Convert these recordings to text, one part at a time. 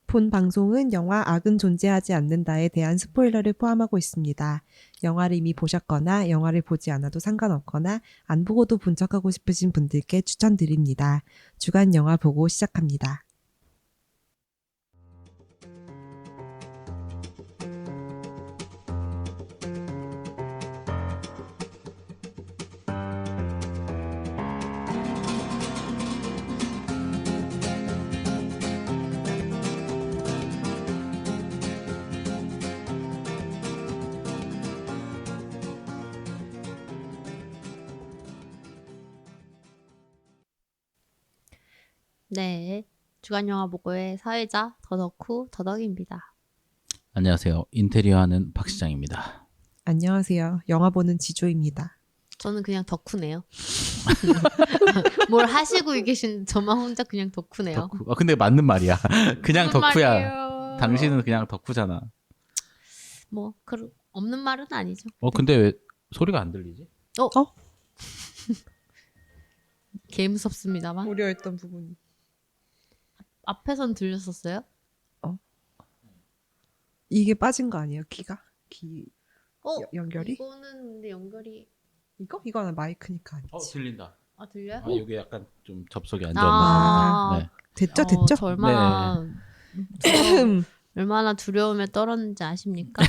본 방송은 영화 악은 존재하지 않는다에 대한 스포일러를 포함하고 있습니다. 영화를 이미 보셨거나 영화를 보지 않아도 상관없거나 안 보고도 본 척하고 싶으신 분들께 추천드립니다. 주간 영화 보고 시작합니다. 네, 주간 영화 보고의 사회자 더덕후 더덕입니다. 안녕하세요. 인테리어 하는 박 시장입니다. 안녕하세요. 영화 보는 지조입니다. 저는 그냥 덕후네요. 뭘 하시고 계신 저만 혼자 그냥 덕후네요. 덕후. 근데 맞는 말이야. 그냥 무슨 덕후야. 말이에요? 당신은 그냥 덕후잖아. 뭐 없는 말은 아니죠. 근데 왜 소리가 안 들리지? 개 무섭습니다만. 우려했던 부분이. 앞에선 들렸었어요? 이게 빠진 거 아니에요? 귀가? 연결이? 이거는 근데 연결이 이거는 마이크니까 아니지. 들린다. 들려요? 여기 약간 좀 접속이 안 좋았나 네. 됐죠? 저 얼마나 얼마나 두려움에 떨었는지 아십니까?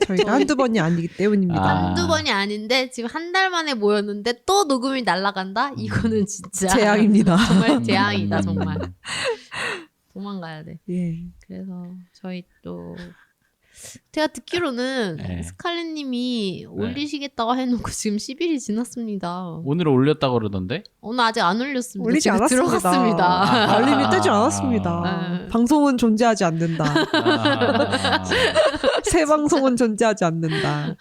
저희가 한두 번이 아니기 때문입니다. 한두 번이 아닌데 지금 한 달 만에 모였는데 또 녹음이 날아간다? 이거는 진짜 재앙입니다. 정말 재앙이다 정말. 도망가야 돼. 예. 그래서 저희 또 제가 듣기로는 네. 스칼렛님이 올리시겠다고 해놓고 지금 10일이 지났습니다. 오늘 올렸다고 그러던데? 오늘 아직 안 올렸습니다. 올리지 지금 않았습니다. 들어갔습니다. 알림이 뜨지 않았습니다. 네. 방송은 존재하지 않는다. 새 방송은 존재하지 않는다.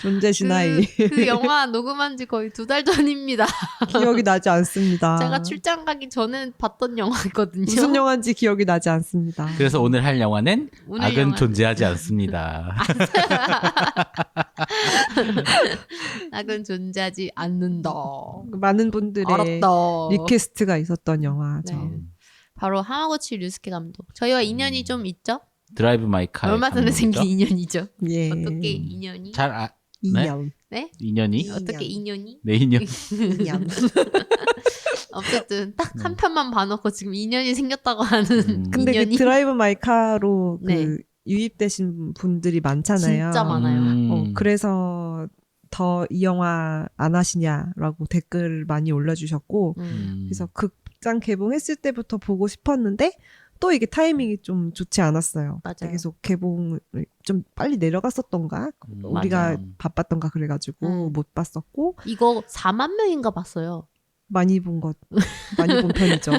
존재 진화이. 그 영화 녹음한 지 거의 2달 전입니다. 기억이 나지 않습니다. 제가 출장 가기 전에 봤던 영화거든요. 무슨 영화인지 기억이 나지 않습니다. 그래서 오늘 할 영화는 오늘 악은 영화는 존재하지 않습니다. 악은 존재하지 않는다. 많은 분들의 알았다. 리퀘스트가 있었던 영화죠. 네. 바로 하마구치 류스케 감독. 저희와 인연이 좀 있죠? 드라이브 마이 카. 얼마 전에 생긴 인연이죠. 예. 어떻게 인연이? 잘 인연. 네? 인연이? 어떻게 인연이? 내 인연. 인연. 어쨌든 딱 한 편만 봐놓고 지금 인연이 생겼다고 하는 근데 그 인연이 드라이브 마이 카로 네. 그 유입되신 분들이 많잖아요. 진짜 많아요. 그래서 더 이 영화 안 하시냐라고 댓글 많이 올려주셨고 그래서 극장 개봉했을 때부터 보고 싶었는데 또 이게 타이밍이 좀 좋지 않았어요. 맞아요. 계속 개봉을 좀 빨리 내려갔었던가 우리가 맞아요. 바빴던가 그래가지고 못 봤었고 이거 4만 명인가 봤어요. 많이 본 편이죠.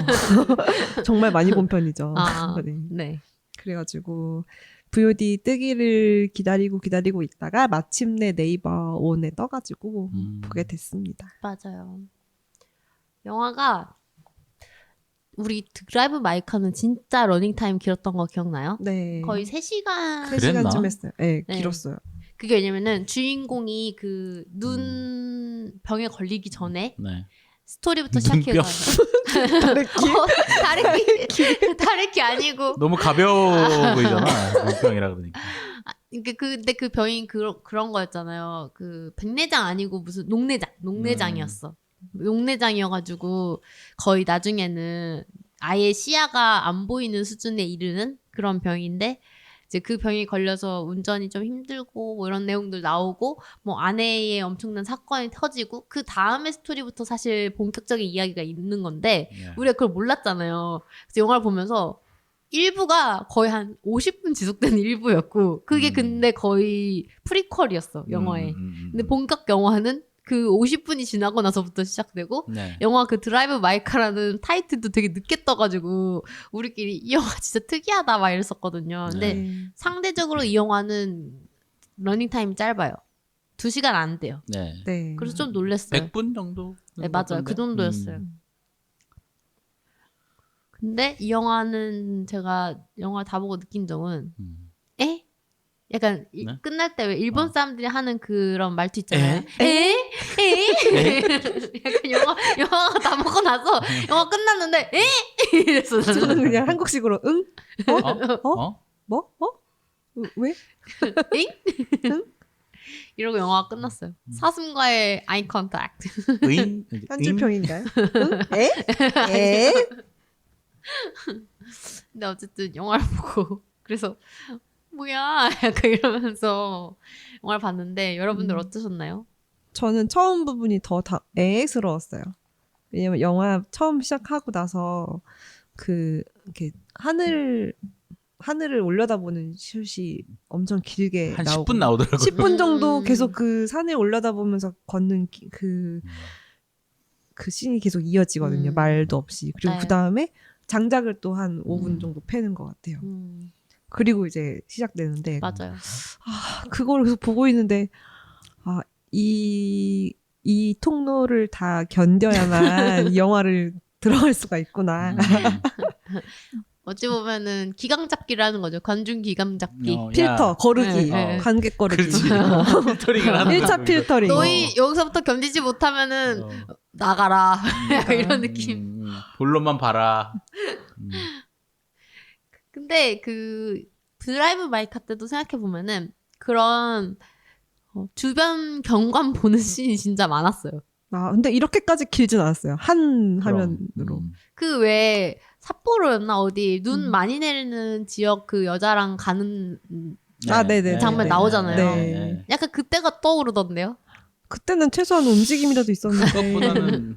정말 많이 본 편이죠. 네. 네. 그래가지고 VOD 뜨기를 기다리고 있다가 마침내 네이버 온에 떠가지고 보게 됐습니다. 맞아요. 영화가 우리 드라이브 마이카는 진짜 러닝타임 길었던 거 기억나요? 네. 거의 3시간 3시간쯤 했어요. 네, 네. 길었어요. 그게 왜냐면은 주인공이 그 눈병에 걸리기 전에 네. 스토리부터 눈병? 시작해가지고 다래끼 아니고 너무 가벼워 보이잖아. 눈병이라 그러니까. 근데 그 병이 그런 거였잖아요. 그 백내장 아니고 무슨 녹내장이었어. 녹내장이어가지고 거의 나중에는 아예 시야가 안 보이는 수준에 이르는 그런 병인데 이제 그 병이 걸려서 운전이 좀 힘들고 뭐 이런 내용들 나오고 뭐 아내의 엄청난 사건이 터지고 그 다음에 스토리부터 사실 본격적인 이야기가 있는 건데 우리가 그걸 몰랐잖아요. 그래서 영화를 보면서 1부가 거의 한 50분 지속되는 1부였고 그게 근데 거의 프리퀄이었어 영화에. 근데 본격 영화는 그 50분이 지나고 나서부터 시작되고 네. 영화 그 드라이브 마이카라는 타이틀도 되게 늦게 떠가지고 우리끼리 이 영화 진짜 특이하다 막 이랬었거든요. 근데 네. 상대적으로 이 영화는 러닝타임이 짧아요. 2시간 안 돼요. 네. 네. 그래서 좀 놀랬어요. 100분 정도? 네, 맞아요. 그 정도였어요. 근데 이 영화는 제가 영화 다 보고 느낀 점은 에? 약간 네? 끝날 때 왜 일본 사람들이 하는 그런 말투 있잖아요. 에? 에? 약간 영화가 다 먹고 나서 영화 끝났는데 에? 이랬어. 저는 그냥 한국식으로 응? 어? 뭐? 왜? 엥? 이러고 영화가 끝났어요. 사슴과의 아이 컨택트. 응? 한 줄 평인가요? 응? 에? 근데 어쨌든 영화를 보고 그래서 뭐야 약간 이러면서 영화를 봤는데 여러분들 어떠셨나요? 저는 처음 부분이 더 애스러웠어요. 왜냐면 영화 처음 시작하고 나서 이렇게 하늘을 올려다보는 슛이 엄청 길게 한 나오고 10분 나오더라고요. 10분 정도 음. 계속 그 산을 올려다보면서 걷는 그 씬이 계속 이어지거든요. 말도 없이. 그리고 네. 그 다음에 장작을 또 한 5분 정도 패는 것 같아요. 그리고 이제 시작되는데 맞아요. 그걸 계속 보고 있는데 이 통로를 다 견뎌야만 영화를 들어갈 수가 있구나. 어찌 보면은 기강 잡기를 하는 거죠. 관중 기강 잡기. 필터, 거르기, 네. 관객 거르기. 그렇지. 필터링을 하는 1차 거죠. 필터링. 너희 여기서부터 견디지 못하면은 나가라. 약간 이런 느낌. 본론만 봐라. 근데 그 드라이브 마이카 때도 생각해 보면은 그런 주변 경관 보는 씬이 진짜 많았어요. 근데 이렇게까지 길진 않았어요. 한 그럼. 화면으로. 그 왜 삿포로였나 어디 눈 많이 내리는 지역 그 여자랑 가는 네네. 장면 나오잖아요. 네. 약간 그때가 떠오르던데요. 그때는 최소한 움직임이라도 있었는데. 그것보다는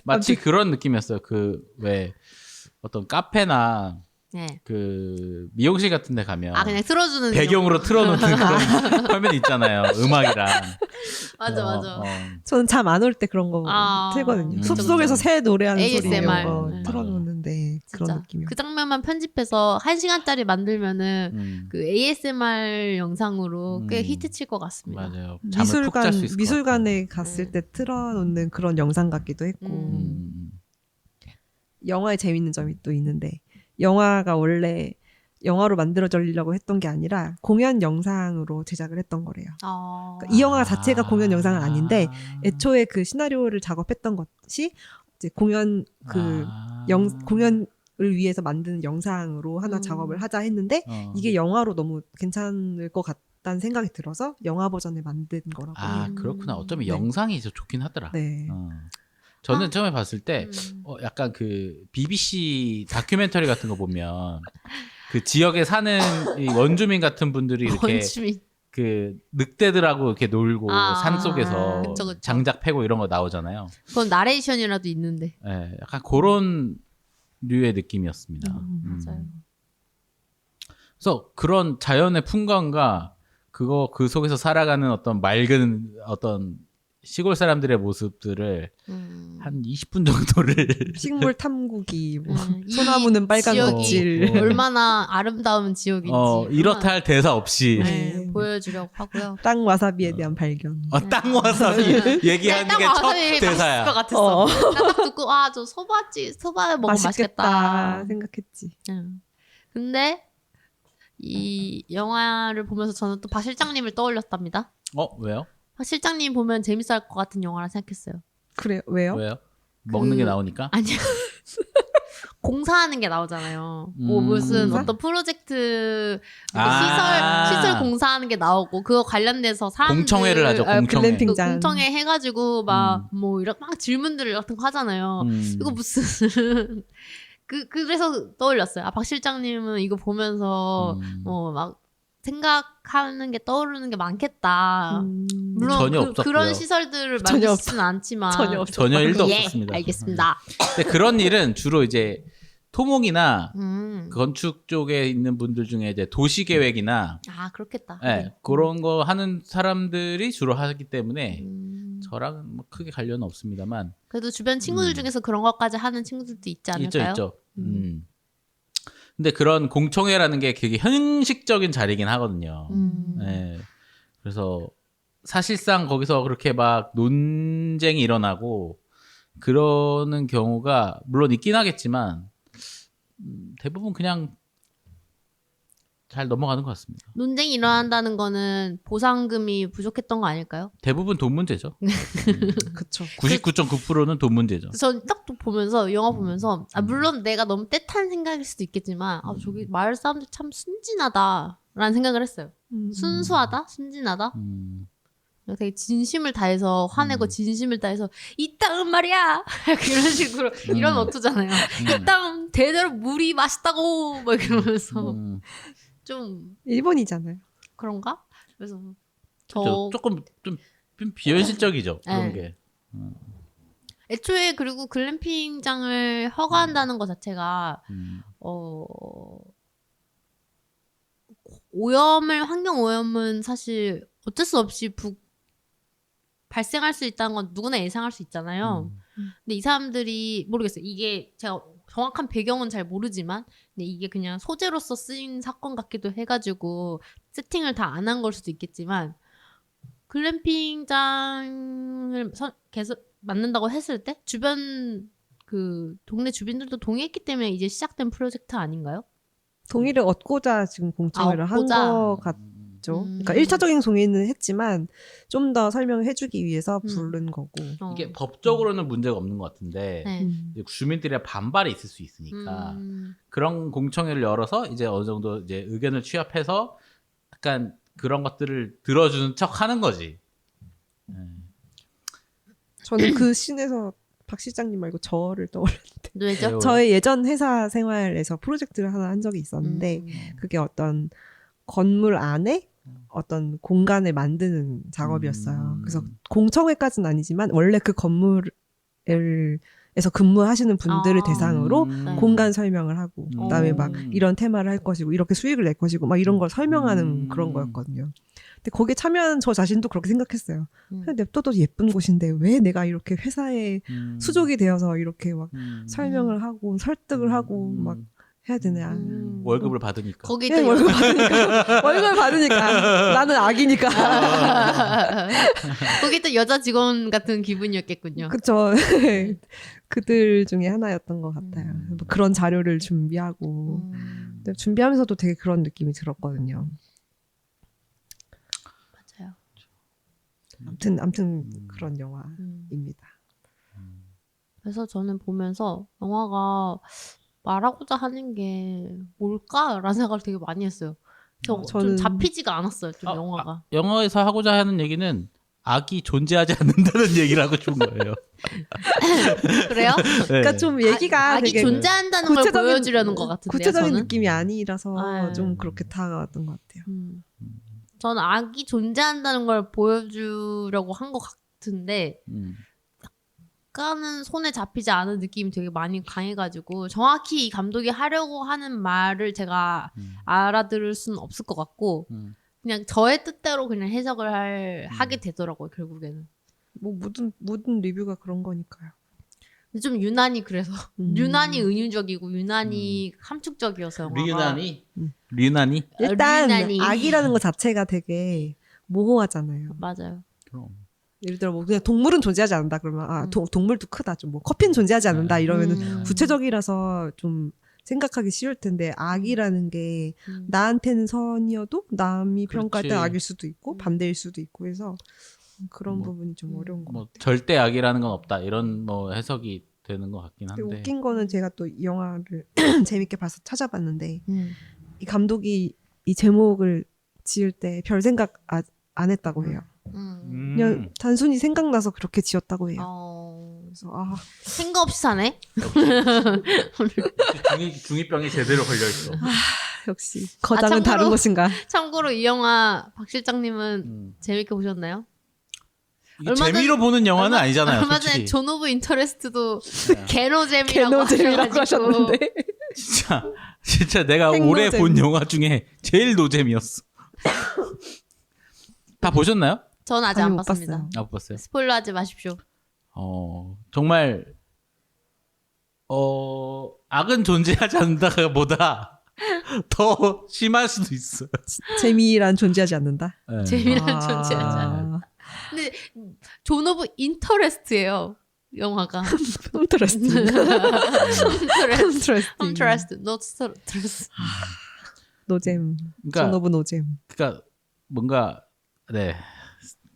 마치 그런 느낌이었어요. 그 왜 어떤 카페나 네. 그 미용실 같은 데 가면 그냥 틀어주는 배경으로 틀어놓는 그런 화면 있잖아요. 음악이랑. 맞아. 저는 잠 안 올 때 그런 거 틀거든요. 숲속에서 새 노래하는 소리 ASMR. 이런 거 네. 틀어놓는데 그런 진짜 느낌이요. 그 장면만 편집해서 1시간짜리 만들면은 그 ASMR 영상으로 꽤 히트칠 것 같습니다. 맞아요. 잠을 푹 잘 수 있을 것 미술관에 갔을 때 틀어놓는 그런 영상 같기도 했고 영화의 재밌는 점이 또 있는데 영화가 원래 영화로 만들어지려고 했던 게 아니라 공연 영상으로 제작을 했던 거래요. 그러니까 이 영화 자체가 공연 영상은 아닌데 애초에 그 시나리오를 작업했던 것이 이제 공연을 위해서 만드는 영상으로 하나 작업을 하자 했는데 이게 영화로 너무 괜찮을 것 같다는 생각이 들어서 영화 버전을 만든 거라고 해요. 그렇구나. 어쩌면 네. 영상이 더 좋긴 하더라. 네. 저는 처음에 봤을 때 약간 그 BBC 다큐멘터리 같은 거 보면 그 지역에 사는 이 원주민 같은 분들이 이렇게 원주민. 그 늑대들하고 이렇게 놀고 산 속에서 그쵸. 장작 패고 이런 거 나오잖아요. 그건 나레이션이라도 있는데. 네, 약간 그런 류의 느낌이었습니다. 맞아요. 그래서 그런 자연의 풍광과 그 속에서 살아가는 어떤 맑은 어떤 시골 사람들의 모습들을 한 20분 정도를 식물 탐구기, 뭐 이 소나무는 빨간 지역이 껍질. 얼마나 아름다운 지역인지 이렇다 할 대사 없이 보여주려고 하고요. 땅 와사비에 대한 발견. 땅 와사비 얘기하는 게 첫 대사야. 맛있을 것 같았어. 나 딱 듣고 저 소바 먹으면 맛있겠다. 생각했지. 근데 이 영화를 보면서 저는 또 박 실장님을 떠올렸답니다. 왜요? 박 실장님 보면 재밌을 것 같은 영화라 생각했어요. 그래요? 왜요? 왜요? 먹는 게 나오니까? 아니요. 공사하는 게 나오잖아요. 뭐 무슨 공사? 어떤 프로젝트 시설 공사하는 게 나오고 그거 관련돼서 사람들 공청회를 하죠. 공청회. 글램핑장. 공청회 해가지고 막 뭐 이런 막 질문들 같은 거 하잖아요. 이거 무슨 그래서 떠올렸어요. 박 실장님은 이거 보면서 막 생각하는 게 떠오르는 게 많겠다. 물론 전혀 없었고요. 그런 시설들을 전혀 만들지는 않지만 전혀 전혀 1도 예, 없었습니다. 알겠습니다. 근데 그런 일은 주로 이제 토목이나 음. 건축 쪽에 있는 분들 중에 이제 도시 계획이나 그렇겠다. 그런 거 하는 사람들이 주로 하기 때문에 저랑은 뭐 크게 관련은 없습니다만 그래도 주변 친구들 중에서 그런 것까지 하는 친구들도 있지 않을까요? 있죠. 근데 그런 공청회라는 게 되게 형식적인 자리긴 하거든요. 네. 그래서 사실상 거기서 그렇게 막 논쟁이 일어나고 그러는 경우가 물론 있긴 하겠지만 대부분 그냥 잘 넘어가는 것 같습니다. 논쟁이 일어난다는 거는 보상금이 부족했던 거 아닐까요? 대부분 돈 문제죠. 그쵸. 99.9%는 돈 문제죠. 전 딱 보면서 영화 보면서 물론 내가 너무 떼탄 생각일 수도 있겠지만 저기 마을 사람들 참 순진하다라는 생각을 했어요. 순수하다, 순진하다. 되게 진심을 다해서 화내고 진심을 다해서 이 땅은 말이야 이런 식으로 이런 어투잖아요. 이 땅은 대대로 물이 맛있다고 막 이러면서 좀 일본이잖아요. 그런가? 그래서 조금 좀 비현실적이죠. 그런 네. 게. 애초에 그리고 글램핑장을 허가한다는 것 자체가 환경 오염은 사실 어쩔 수 없이 발생할 수 있다는 건 누구나 예상할 수 있잖아요. 근데 이 사람들이 모르겠어요. 이게 제가 정확한 배경은 잘 모르지만 근데 이게 그냥 소재로서 쓰인 사건 같기도 해가지고 세팅을 다 안 한 걸 수도 있겠지만 글램핑장을 계속 만든다고 했을 때 주변 그 동네 주민들도 동의했기 때문에 이제 시작된 프로젝트 아닌가요? 동의를 얻고자 지금 공청회를 한 얻고자. 것 같죠. 그러니까 1차적인 동의는 했지만 좀 더 설명을 해주기 위해서 부른 거고. 이게 법적으로는 문제가 없는 것 같은데 네. 이제 주민들의 반발이 있을 수 있으니까 그런 공청회를 열어서 이제 어느 정도 이제 의견을 취합해서 약간 그런 것들을 들어주는 척 하는 거지. 저는 그 씬에서 박 실장님 말고 저를 떠올렸는데 왜죠? 저의 예전 회사 생활에서 프로젝트를 하나 한 적이 있었는데 그게 어떤 건물 안에 어떤 공간을 만드는 작업이었어요. 그래서 공청회까지는 아니지만 원래 그 건물에서 근무하시는 분들을 대상으로 네. 공간 설명을 하고 그다음에 막 이런 테마를 할 것이고 이렇게 수익을 낼 것이고 막 이런 걸 설명하는 그런 거였거든요. 근데 거기에 참여한 저 자신도 그렇게 생각했어요. 그냥 냅둬도 예쁜 곳인데 왜 내가 이렇게 회사에 수족이 되어서 이렇게 막 설명을 하고 설득을 하고 막 해야 되냐. 월급을 받으니까. 거기 네, 또 월급 받으니까. 월급을 받으니까. 나는 악이니까. 거기 또 여자 직원 같은 기분이었겠군요. 그쵸. 그들 중에 하나였던 것 같아요. 뭐 그런 자료를 준비하고. 근데 준비하면서도 되게 그런 느낌이 들었거든요. 맞아요. 아무튼 그런 영화입니다. 그래서 저는 보면서 영화가 말하고자 하는 게 뭘까라는 생각을 되게 많이 했어요. 좀 잡히지가 않았어요. 좀 영화가. 영화에서 하고자 하는 얘기는 악이 존재하지 않는다는 얘기를 하고 싶은 거예요. 그래요? 네. 그러니까 좀 얘기가 악이 되게 존재한다는 걸 보여주려는 것 같은데요. 구체적인 저는? 느낌이 아니라서 아, 좀 그렇게 다가왔던 것 같아요. 저는 악이 존재한다는 걸 보여주려고 한 것 같은데 약간은 손에 잡히지 않은 느낌이 되게 많이 강해가지고 정확히 이 감독이 하려고 하는 말을 제가 알아들을 수는 없을 것 같고 그냥 저의 뜻대로 그냥 해석을 하게 되더라고요. 결국에는. 뭐 모든 리뷰가 그런 거니까요. 근데 좀 유난히 그래서 유난히 은유적이고 유난히 함축적이어서 영화가. 류난이? 일단 류난히. 악이라는 것 자체가 되게 모호하잖아요. 맞아요. 그럼. 예를 들어 뭐 그냥 동물은 존재하지 않는다 그러면 동물도 크다 좀 뭐 커피는 존재하지 않는다 이러면은 구체적이라서 좀 생각하기 쉬울 텐데 악이라는 게 나한테는 선이어도 남이 평가할 때 악일 수도 있고 반대일 수도 있고 해서 그런 부분이 좀 어려운 것 같아요. 절대 악이라는 건 없다 이런 뭐 해석이 되는 것 같긴 한데. 웃긴 거는 제가 또 이 영화를 재밌게 봐서 찾아봤는데 이 감독이 이 제목을 지을 때 별 생각 안 했다고 해요. 그냥 단순히 생각나서 그렇게 지었다고 해요. 그래서 생각 없이 사네. 중이병이 제대로 걸려 있어. 역시 거장은 참고로- 다른 것인가. 참고로 이 영화 박 실장님은 재밌게 보셨나요? 이게 재미로 보는 영화는 아니잖아요. 얼마 솔직히. 전에 존 오브 인터레스트도 개노잼이라고 개노잼이라고 하셨는데. 진짜 내가 행노잼. 올해 본 영화 중에 제일 노잼이었어. 다 보셨나요? 저는 아직 아니, 안 못 봤습니다. 봤어요. 아, 못 봤어요. 스포일러 하지 마십시오. 정말 악은 존재하지 않는다가 보다 더 심할 수도 있어요. 재미란 존재하지 않는다. 네. 재미난 존재하지 않아. 근데 존 오브 인터레스트예요. 영화가. 인터레스팅. 인터레스트. 인터레스팅. 인터레스트. not interest. 노잼. 그러니까 존 오브 노잼. 그러니까 뭔가 네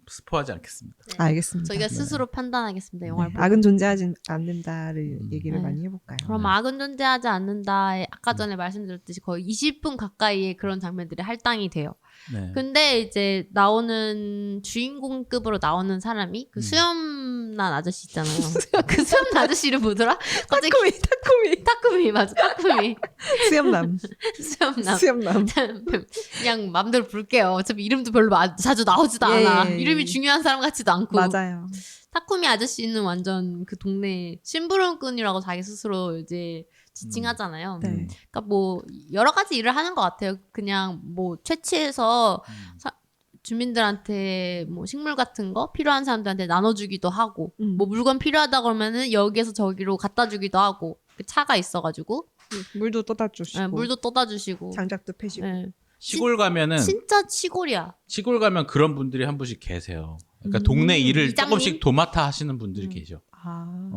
스포하지 않겠습니다. 알겠습니다. 저희가 스스로 판단하겠습니다. 영화를 네, 보고. 악은 존재하지 않는다를 얘기를 네. 많이 해볼까요? 그럼 악은 존재하지 않는다에 아까 전에 말씀드렸듯이 거의 20분 가까이의 그런 장면들이 할당이 돼요. 네. 근데 이제 나오는 주인공급으로 나오는 사람이 그 수염난 아저씨 있잖아요. 그 수염난 아저씨 이름 뭐더라? 갑자기 타쿠미 맞아. 타쿠미 수염남. 수염남. 수염남. 그냥 맘대로 부를게요. 어차피 이름도 별로 자주 나오지도 예, 않아. 예, 예. 이름이 중요한 사람 같지도 않고. 맞아요. 타쿠미 아저씨는 완전 그 동네 심부름꾼이라고 자기 스스로 이제 지칭하잖아요. 네. 그러니까 뭐 여러 가지 일을 하는 것 같아요. 그냥 뭐 채취해서 주민들한테 뭐 식물 같은 거 필요한 사람들한테 나눠주기도 하고 뭐 물건 필요하다 그러면은 여기에서 저기로 갖다 주기도 하고 그 차가 있어가지고 물도 떠다 주시고. 네, 물도 떠다 주시고 장작도 패시고. 네. 시골 가면은 진짜 시골이야. 시골 가면 그런 분들이 한 분씩 계세요. 그러니까 동네 일을 이장님? 조금씩 도맡아 하시는 분들이 계셔. 아.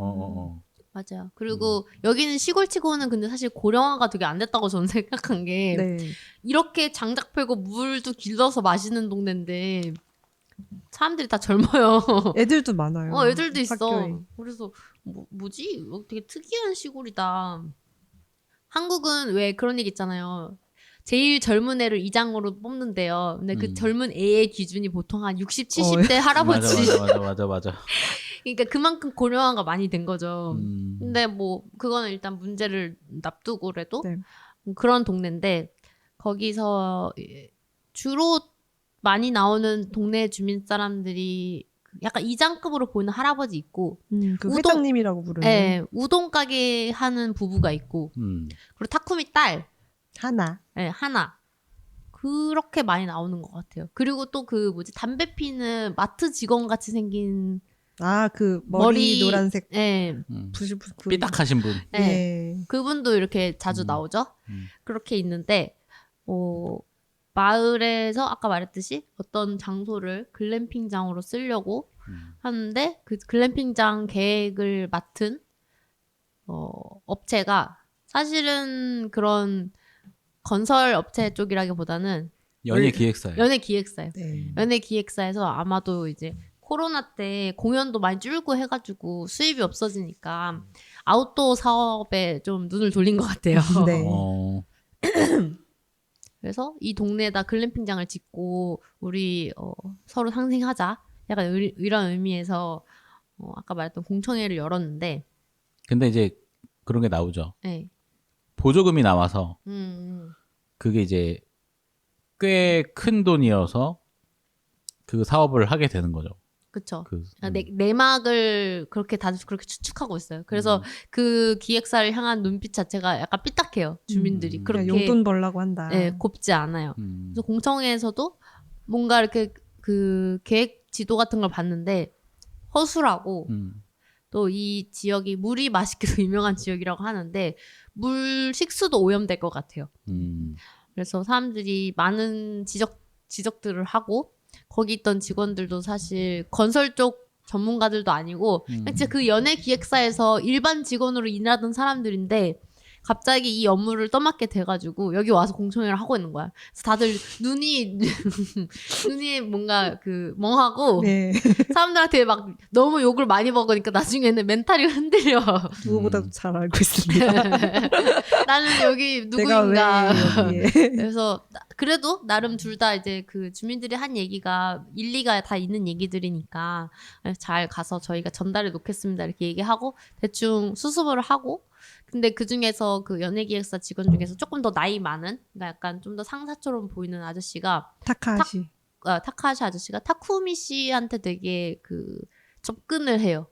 맞아요. 그리고 여기는 시골치고는 근데 사실 고령화가 되게 안 됐다고 저는 생각한 게 네. 이렇게 장작 패고 물도 길러서 마시는 동네인데 사람들이 다 젊어요. 애들도 많아요. 애들도 있어. 학교에. 그래서 뭐지? 되게 특이한 시골이다. 한국은 왜 그런 얘기 있잖아요. 제일 젊은 애를 이장으로 뽑는데요. 근데 그 젊은 애의 기준이 보통 한 60, 70대 할아버지. 맞아. 그러니까 그만큼 고령화가 많이 된 거죠. 근데 뭐 그거는 일단 문제를 납두고라도 네. 그런 동네인데 거기서 주로 많이 나오는 동네 주민 사람들이 약간 이장급으로 보이는 할아버지 있고 그 회장님이라고 부르는. 네, 우동 가게 하는 부부가 있고 그리고 타쿠미 딸 하나. 네, 하나 그렇게 많이 나오는 것 같아요. 그리고 또 그 뭐지 담배 피는 마트 직원 같이 생긴 그 머리 노란색. 네, 삐딱하신 분. 네. 네. 그분도 이렇게 자주 나오죠. 그렇게 있는데 마을에서 아까 말했듯이 어떤 장소를 글램핑장으로 쓰려고 하는데 그 글램핑장 계획을 맡은 업체가 사실은 그런 건설 업체 쪽이라기보다는 연예기획사예요. 연예기획사예요. 네. 연예기획사에서 아마도 이제 코로나 때 공연도 많이 줄고 해가지고 수입이 없어지니까 아웃도어 사업에 좀 눈을 돌린 것 같아요. 네. 그래서 이 동네에다 글램핑장을 짓고 우리 서로 상생하자. 약간 이런 의미에서 아까 말했던 공청회를 열었는데. 근데 이제 그런 게 나오죠. 네. 보조금이 나와서 그게 이제 꽤 큰 돈이어서 그 사업을 하게 되는 거죠. 그쵸. 내막을 그렇게 다들 그렇게 추측하고 있어요. 그래서 그 기획사를 향한 눈빛 자체가 약간 삐딱해요. 주민들이. 그렇게 용돈 벌라고 한다. 네, 곱지 않아요. 그래서 공청회에서도 뭔가 이렇게 그 계획 지도 같은 걸 봤는데 허술하고 또 이 지역이 물이 맛있게도 유명한 지역이라고 하는데 물 식수도 오염될 것 같아요. 그래서 사람들이 많은 지적들을 하고 거기 있던 직원들도 사실 건설 쪽 전문가들도 아니고 진짜 그 연예 기획사에서 일반 직원으로 일하던 사람들인데 갑자기 이 업무를 떠맡게 돼가지고 여기 와서 공청회를 하고 있는 거야. 그래서 다들 눈이 뭔가 그 멍하고 네. 사람들한테 막 너무 욕을 많이 먹으니까 나중에는 멘탈이 흔들려. 누구보다도 잘 알고 있습니다. 나는 여기 내가 누구인가. 왜 여기에. 그래서 그래도 나름 둘 다 이제 그 주민들이 한 얘기가 일리가 다 있는 얘기들이니까 잘 가서 저희가 전달해 놓겠습니다 이렇게 얘기하고 대충 수습을 하고 근데 그 중에서 그 연예기획사 직원 중에서 조금 더 나이 많은 그러니까 약간 좀 더 상사처럼 보이는 아저씨가 타카하시 아저씨가 타쿠미 씨한테 되게 그 접근을 해요.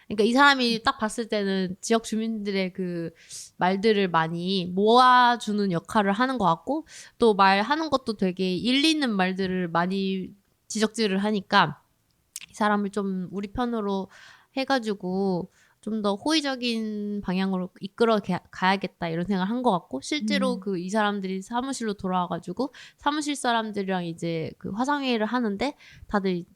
그러니까 이 사람이 딱 봤을 때는 지역 주민들의 그 말들을 많이 모아주는 역할을 하는 것 같고 또 말하는 것도 되게 일리 있는 말들을 많이 지적질을 하니까 이 사람을 좀 우리 편으로 해가지고 좀 더 호의적인 방향으로 이끌어 가야겠다 이런 생각을 한 것 같고 실제로 그 이 사람들이 사무실로 돌아와가지고 사무실 사람들이랑 이제 그 화상회의를 하는데 다들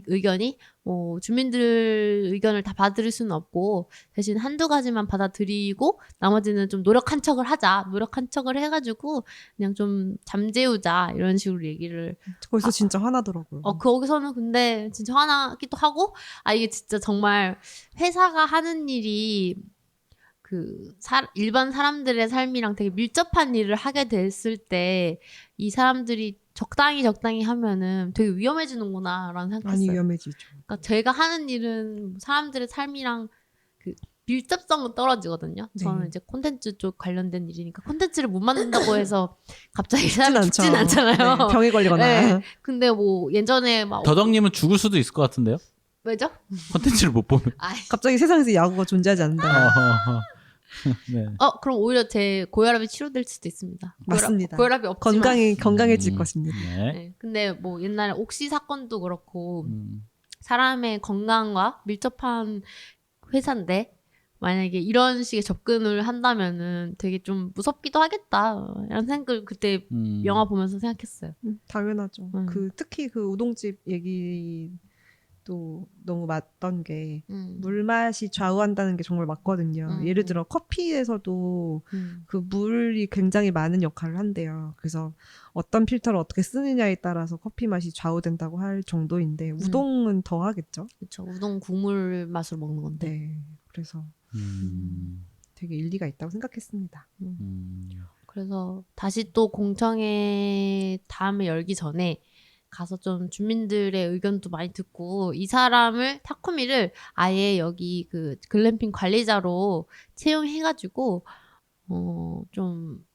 의견이 뭐 주민들 의견을 다 받을 수는 없고 대신 한두 가지만 받아들이고 나머지는 좀 노력한 척을 하자. 노력한 척을 해가지고 그냥 좀 잠재우자 이런 식으로 얘기를. 거기서 진짜 화나더라고요. 거기서는 근데 진짜 화나기도 하고 이게 진짜 정말 회사가 하는 일이 그 일반 사람들의 삶이랑 되게 밀접한 일을 하게 됐을 때 이 사람들이 적당히 하면은 되게 위험해지는구나라는 생각했어요. 많이 위험해지죠. 그러니까 제가 하는 일은 사람들의 삶이랑 그 밀접성은 떨어지거든요. 네. 저는 이제 콘텐츠 쪽 관련된 일이니까 콘텐츠를 못 만든다고 해서 갑자기 사람이 죽진 않잖아요. 네, 병에 걸리거나. 네. 근데 뭐 예전에 막 더덕님은 죽을 수도 있을 것 같은데요? 왜죠? 콘텐츠를 못 보면. 갑자기 세상에서 야구가 존재하지 않는다. 네. 그럼 오히려 제 고혈압이 치료될 수도 있습니다. 맞습니다. 고혈압이 없지만 건강해질 것입니다. 네. 네. 근데 뭐 옛날에 옥시 사건도 그렇고 사람의 건강과 밀접한 회사인데 만약에 이런 식의 접근을 한다면은 되게 좀 무섭기도 하겠다 이런 생각을 그때 영화 보면서 생각했어요. 당연하죠. 특히 그 우동집 얘기도 너무 맞던 게 물맛이 좌우한다는 게 정말 맞거든요. 예를 들어 커피에서도 그 물이 굉장히 많은 역할을 한대요. 그래서 어떤 필터를 어떻게 쓰느냐에 따라서 커피 맛이 좌우된다고 할 정도인데 우동은 더 하겠죠. 그렇죠. 우동 국물 맛으로 먹는 건데. 네. 그래서 되게 일리가 있다고 생각했습니다. 그래서 다시 또 공청회 다음에 열기 전에 가서 좀 주민들의 의견도 많이 듣고 이 사람을 타쿠미를 아예 여기 그 글램핑 관리자로 채용해가지고 좀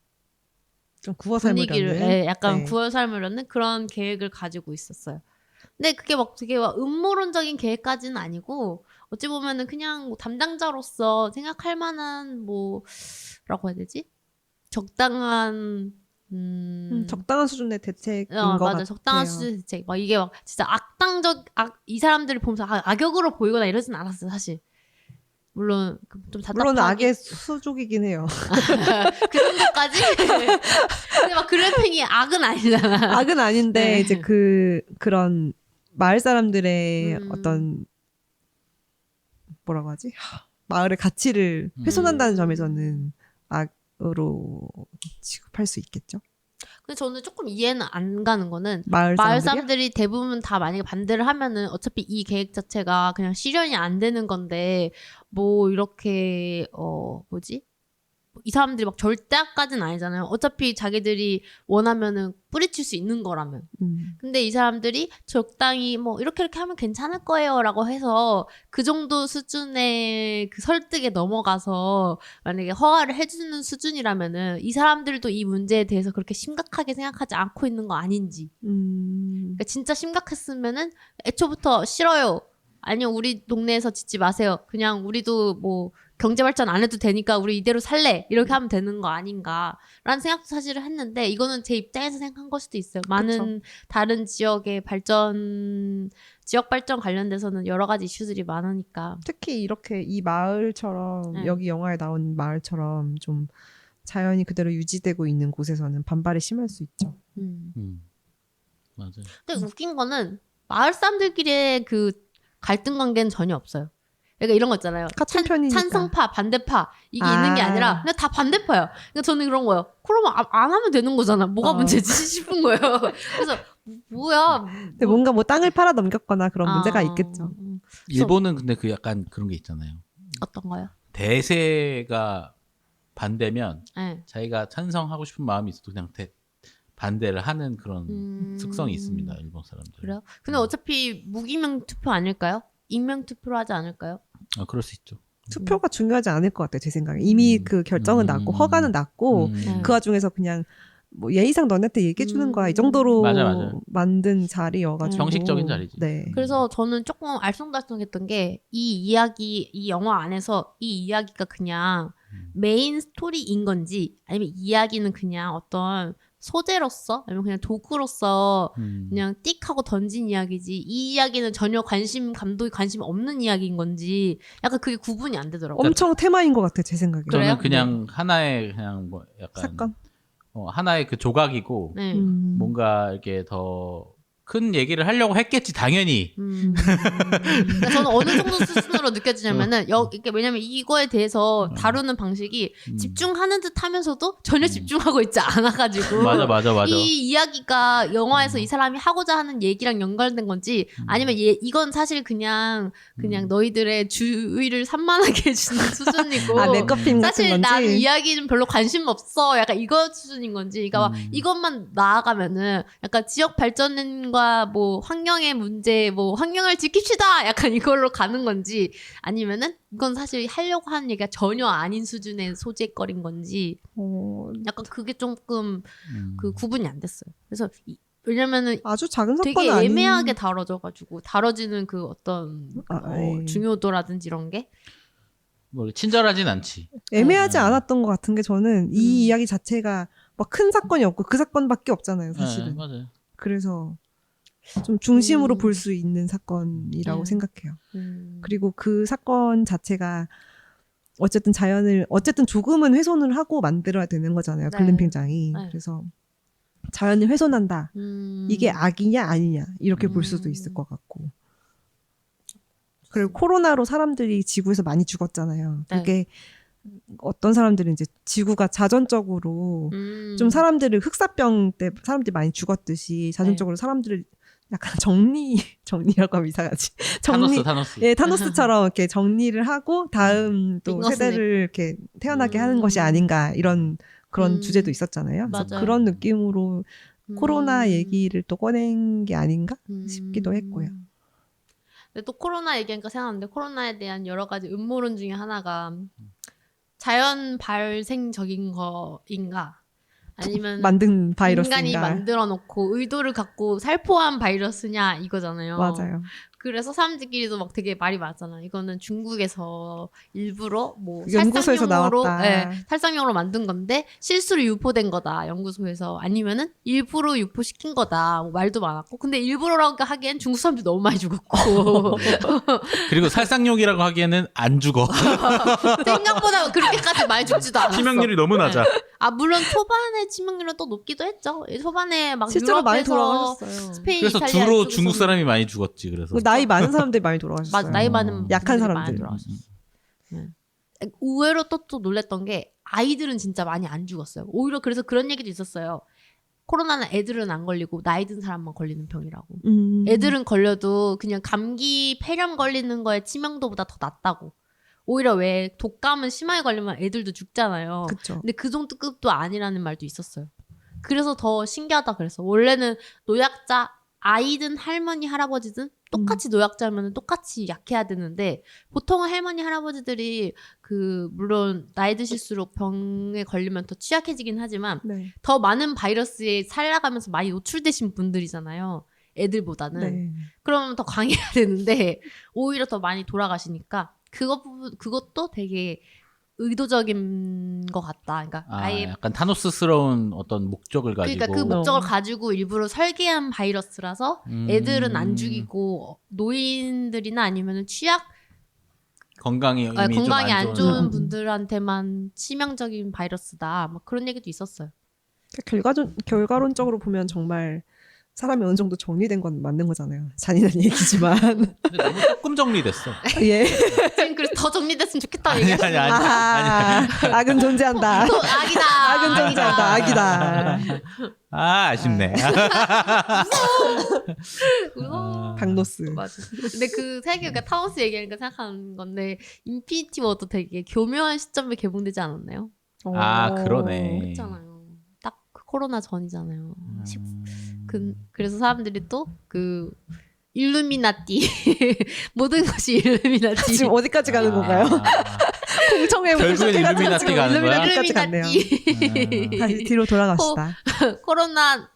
구워 분위기를 삶으려는 약간 구워 삶으려는 그런 계획을 가지고 있었어요. 근데 그게 막 되게 막 음모론적인 계획까지는 아니고 어찌 보면은 그냥 뭐 담당자로서 생각할 만한 뭐라고 해야 되지? 적당한 수준의 대책인 것 맞아. 같아요. 적당한 수준의 대책. 막 이게 막 진짜 이 사람들을 보면서 악역으로 보이거나 이러진 않았어요, 사실. 물론 좀 답답하게. 물론 악의 수족이긴 해요. 그 정도까지? 근데 막 글램핑이 악은 아니잖아. 악은 아닌데 네. 이제 그런 마을 사람들의 어떤 뭐라고 하지? 마을의 가치를 훼손한다는 점에서는 악으로 취급할 수 있겠죠. 근데 저는 조금 이해는 안 가는 거는 마을 사람들이 대부분 다 만약에 반대를 하면은 어차피 이 계획 자체가 그냥 실현이 안 되는 건데 뭐 이렇게 이 사람들이 막 절대악까지는 아니잖아요. 어차피 자기들이 원하면은 뿌리칠 수 있는 거라면. 근데 이 사람들이 적당히 뭐 이렇게 하면 괜찮을 거예요 라고 해서 그 정도 수준의 그 설득에 넘어가서 만약에 허가를 해주는 수준이라면은 이 사람들도 이 문제에 대해서 그렇게 심각하게 생각하지 않고 있는 거 아닌지. 그러니까 진짜 심각했으면은 애초부터 싫어요. 아니요, 우리 동네에서 짓지 마세요. 그냥 우리도 뭐 경제 발전 안 해도 되니까 우리 이대로 살래. 이렇게 하면 되는 거 아닌가라는 생각도 사실은 했는데 이거는 제 입장에서 생각한 걸 수도 있어요. 많은 다른 지역의 지역 발전 관련돼서는 여러 가지 이슈들이 많으니까. 특히 이렇게 이 마을처럼 여기 영화에 나온 마을처럼 좀 자연이 그대로 유지되고 있는 곳에서는 반발이 심할 수 있죠. 맞아요. 근데 웃긴 거는 마을 사람들끼리의 그 갈등 관계는 전혀 없어요. 그러니까 이런 거 있잖아요. 같은 편이니까. 찬성파, 반대파 이게 있는 게 아니라 그냥 다 반대파예요. 그러니까 저는 그런 거예요. 그러면 안 하면 되는 거잖아. 뭐가 문제지 싶은 거예요. 그래서 뭐야. 근데 뭔가 뭐 땅을 팔아 넘겼거나 그런 문제가 있겠죠. 일본은 근데 그 약간 그런 게 있잖아요. 어떤 거요? 대세가 반대면 네. 자기가 찬성하고 싶은 마음이 있어도 그냥 반대를 하는 그런 특성이 있습니다. 일본 사람들. 그래요? 근데 어차피 무기명 투표 아닐까요? 익명 투표로 하지 않을까요? 그럴 수 있죠. 투표가 중요하지 않을 것 같아요. 제 생각에. 이미 그 결정은 났고 허가는 났고 그 와중에서 그냥 뭐 예의상 너네한테 얘기해 주는 거야. 이 정도로 맞아. 만든 자리여가지고. 형식적인 자리지. 네. 그래서 저는 조금 알쏭달쏭했던 게 이 영화 안에서 이 이야기가 그냥 메인 스토리인 건지 아니면 이 이야기는 그냥 어떤 소재로서 아니면 그냥 도구로서 그냥 띡 하고 던진 이야기지 이 이야기는 전혀 감독이 관심 없는 이야기인 건지 약간 그게 구분이 안 되더라고요. 엄청 테마인 것 같아요. 제 생각에. 그래요? 저는 그냥 하나의 그냥 뭐 약간 사건? 하나의 그 조각이고 네. 뭔가 이렇게 더 큰 얘기를 하려고 했겠지 당연히. 그러니까 저는 어느 정도 수준으로 느껴지냐면은 이게 왜냐면 이거에 대해서 다루는 방식이 집중하는 듯 하면서도 전혀 집중하고 있지 않아가지고 맞아. 이 이야기가 영화에서 이 사람이 하고자 하는 얘기랑 연관된 건지 아니면 이건 사실 그냥 너희들의 주의를 산만하게 해주는 수준이고 아, 메커핀 같은 사실 건지. 난 이야기 좀 별로 관심 없어 약간 이거 수준인 건지 그러니까 막 이것만 나아가면은 약간 지역 발전과 뭐 환경의 문제 뭐 환경을 지킵시다 약간 이걸로 가는 건지 아니면은 이건 사실 하려고 하는 얘기가 전혀 아닌 수준의 소재거리인 건지 약간 그게 조금 그 구분이 안 됐어요. 그래서 왜냐면은 아주 작은 사건은 되게 아닌. 애매하게 다뤄져가지고 다뤄지는 그 어떤 예. 중요도라든지 이런 게 뭐 친절하진 않지. 애매하지 않았던 것 같은 게 저는 이 이야기 자체가 막 큰 사건이 없고 그 사건밖에 없잖아요, 사실은. 맞아요. 그래서 좀 중심으로 볼 수 있는 사건이라고 생각해요. 그리고 그 사건 자체가 어쨌든 어쨌든 조금은 훼손을 하고 만들어야 되는 거잖아요, 네. 글램핑장이. 네. 그래서 자연을 훼손한다. 이게 악이냐 아니냐 이렇게 볼 수도 있을 것 같고. 그리고 코로나로 사람들이 지구에서 많이 죽었잖아요. 그게 어떤 사람들은 이제 지구가 자전적으로 좀 사람들을 흑사병 때 사람들이 많이 죽었듯이 자전적으로 사람들을 약간 정리라고 하면 이상하지. 타노스. 예, 타노스처럼 이렇게 정리를 하고 다음 또 빙거 세대를 이렇게 태어나게 하는 것이 아닌가 이런 그런 주제도 있었잖아요. 그래서 맞아요. 그런 느낌으로 코로나 얘기를 또 꺼낸 게 아닌가 싶기도 했고요. 근데 또 코로나 얘기하니까 생각나는데 코로나에 대한 여러 가지 음모론 중에 하나가 자연 발생적인 거인가 아니면 만든 바이러스인가. 인간이 만들어 놓고 의도를 갖고 살포한 바이러스냐 이거잖아요. 맞아요. 그래서 사람들끼리도 막 되게 말이 많았잖아. 이거는 중국에서 일부러 뭐 연구소에서 살상용으로, 나왔다. 살상용으로 만든 건데 실수로 유포된 거다. 연구소에서 아니면은 일부러 유포시킨 거다. 뭐 말도 많았고. 근데 일부러라고 하기엔 중국 사람들 너무 많이 죽었고 그리고 살상용이라고 하기에는 안 죽어. 생각보다 그렇게까지 많이 죽지도 않았어. 치명률이 너무 낮아. 아 물론 초반에 치명률은 또 높기도 했죠. 초반에 막 실제로 많이 유럽에서 돌아가셨어요. 스페인, 그래서 이탈리아 주로 이쪽에서는 중국 사람이 많이 죽었지. 그래서 나이 많은 사람들이 많이 돌아가셨어요. 맞아, 나이 많은 약한 분들이 많이 사람들. 돌아가셨어. 의외로 또 놀랬던 게 아이들은 진짜 많이 안 죽었어요. 오히려 그래서 그런 얘기도 있었어요. 코로나는 애들은 안 걸리고 나이 든 사람만 걸리는 병이라고. 애들은 걸려도 그냥 감기 폐렴 걸리는 거에 치명도보다 더 낫다고. 오히려 왜 독감은 심하게 걸리면 애들도 죽잖아요. 그쵸. 근데 그 정도급도 아니라는 말도 있었어요. 그래서 더 신기하다 그래서 원래는 노약자 아이든 할머니 할아버지든 똑같이 노약자면 똑같이 약해야 되는데 보통은 할머니 할아버지들이 그 물론 나이 드실수록 병에 걸리면 더 취약해지긴 하지만 네. 더 많은 바이러스에 살아가면서 많이 노출되신 분들이잖아요. 애들보다는. 네. 그러면 더 강해야 되는데 오히려 더 많이 돌아가시니까 그것도 되게 의도적인 것 같다. 그러니까 아예 약간 타노스스러운 어떤 목적을 가지고. 그러니까 그 목적을 가지고 일부러 설계한 바이러스라서 애들은 안 죽이고 노인들이나 아니면 건강이 이미 건강이 좀 안 좋은 분들한테만 치명적인 바이러스다. 막 그런 얘기도 있었어요. 결과론적으로 보면 정말 사람이 어느 정도 정리된 건 맞는 거잖아요. 잔인한 얘기지만. 근데 너무 조금 정리됐어. 예. 지금 그래서 더 정리됐으면 좋겠다고 아니. 아, 악은 존재한다. 또 악이다. 악은 존재한다. 악이다. 아쉽네. 강노스. 맞아. 근데 그 생각해보니까 타운스 얘기하니까 생각하는 건데 인피니티 워도 되게 교묘한 시점에 개봉되지 않았나요? 그러네. 했잖아요. 딱 그 코로나 전이잖아요. 그래서 사람들이 또 그 일루미나티 모든 것이 일루미나티. 지금 어디까지 가는 건가요? 공청회부터 결국엔 일루미나티 가는 거야? 일루미나티까지 갔네요. 다시 뒤로 돌아갑시다.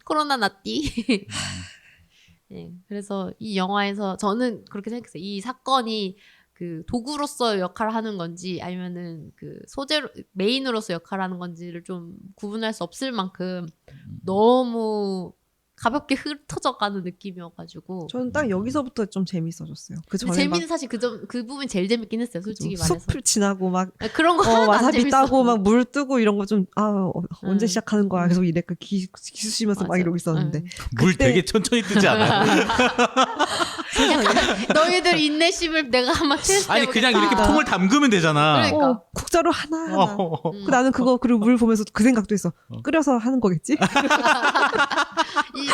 코로나 나띠. 네, 그래서 이 영화에서 저는 그렇게 생각했어요. 이 사건이 그 도구로서 역할을 하는 건지 아니면은 그 소재로 메인으로서 역할을 하는 건지를 좀 구분할 수 없을 만큼 너무 가볍게 흩어져가는 느낌이어가지고. 저는 딱 여기서부터 좀 재밌어졌어요. 그 근데 전에 재미는 사실 그 부분이 제일 재밌긴 했어요. 솔직히 말해서. 숲을 지나고 막 그런 거 하나도 안 와사비 재밌어. 따고 막 물 뜨고 이런 거 좀 언제 시작하는 거야 계속 이랬고 기수시면서 막 맞아. 이러고 있었는데 물 그때- 되게 천천히 뜨지 않아요? 너희들 인내심을 내가 한번 테스트해보겠다. 아니 그냥 이렇게 퐁을 담그면 되잖아. 그러니까. 국자로 하나하나 어. 나는 그거 그리고 물 보면서 그 생각도 했어. 끓여서 하는 거겠지? 이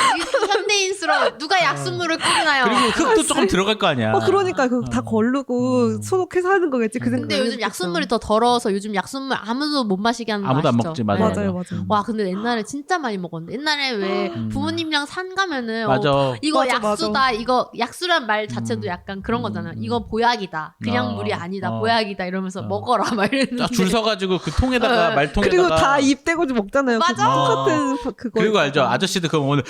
현대인스러워. 누가 약수물을 끓이나요? 그리고 흙도 조금 들어갈 거 아니야. 그러니까 그거 다 걸르고 소독해서 하는 거겠지. 그 생각. 근데 요즘 약수물이 더 더러워서 요즘 약수물 아무도 못 마시게 하는 거 아무도 안 아시죠? 먹지, 맞아요. 맞아요, 맞아요. 와 근데 옛날에 진짜 많이 먹었는데 옛날에 왜 부모님이랑 산 가면은 맞아. 이거 맞아, 약수다 이거 약수란 말 자체도 약간 그런 거잖아요. 이거 보약이다. 그냥 물이 아니다. 보약이다 이러면서 먹어라 막 이랬는데 딱 줄 서가지고 그 통에다가 말통에다가 그리고 다 입 대고 먹잖아요. 맞아. 똑같은 그거. 그리고 알죠? 아저씨들 그거 오늘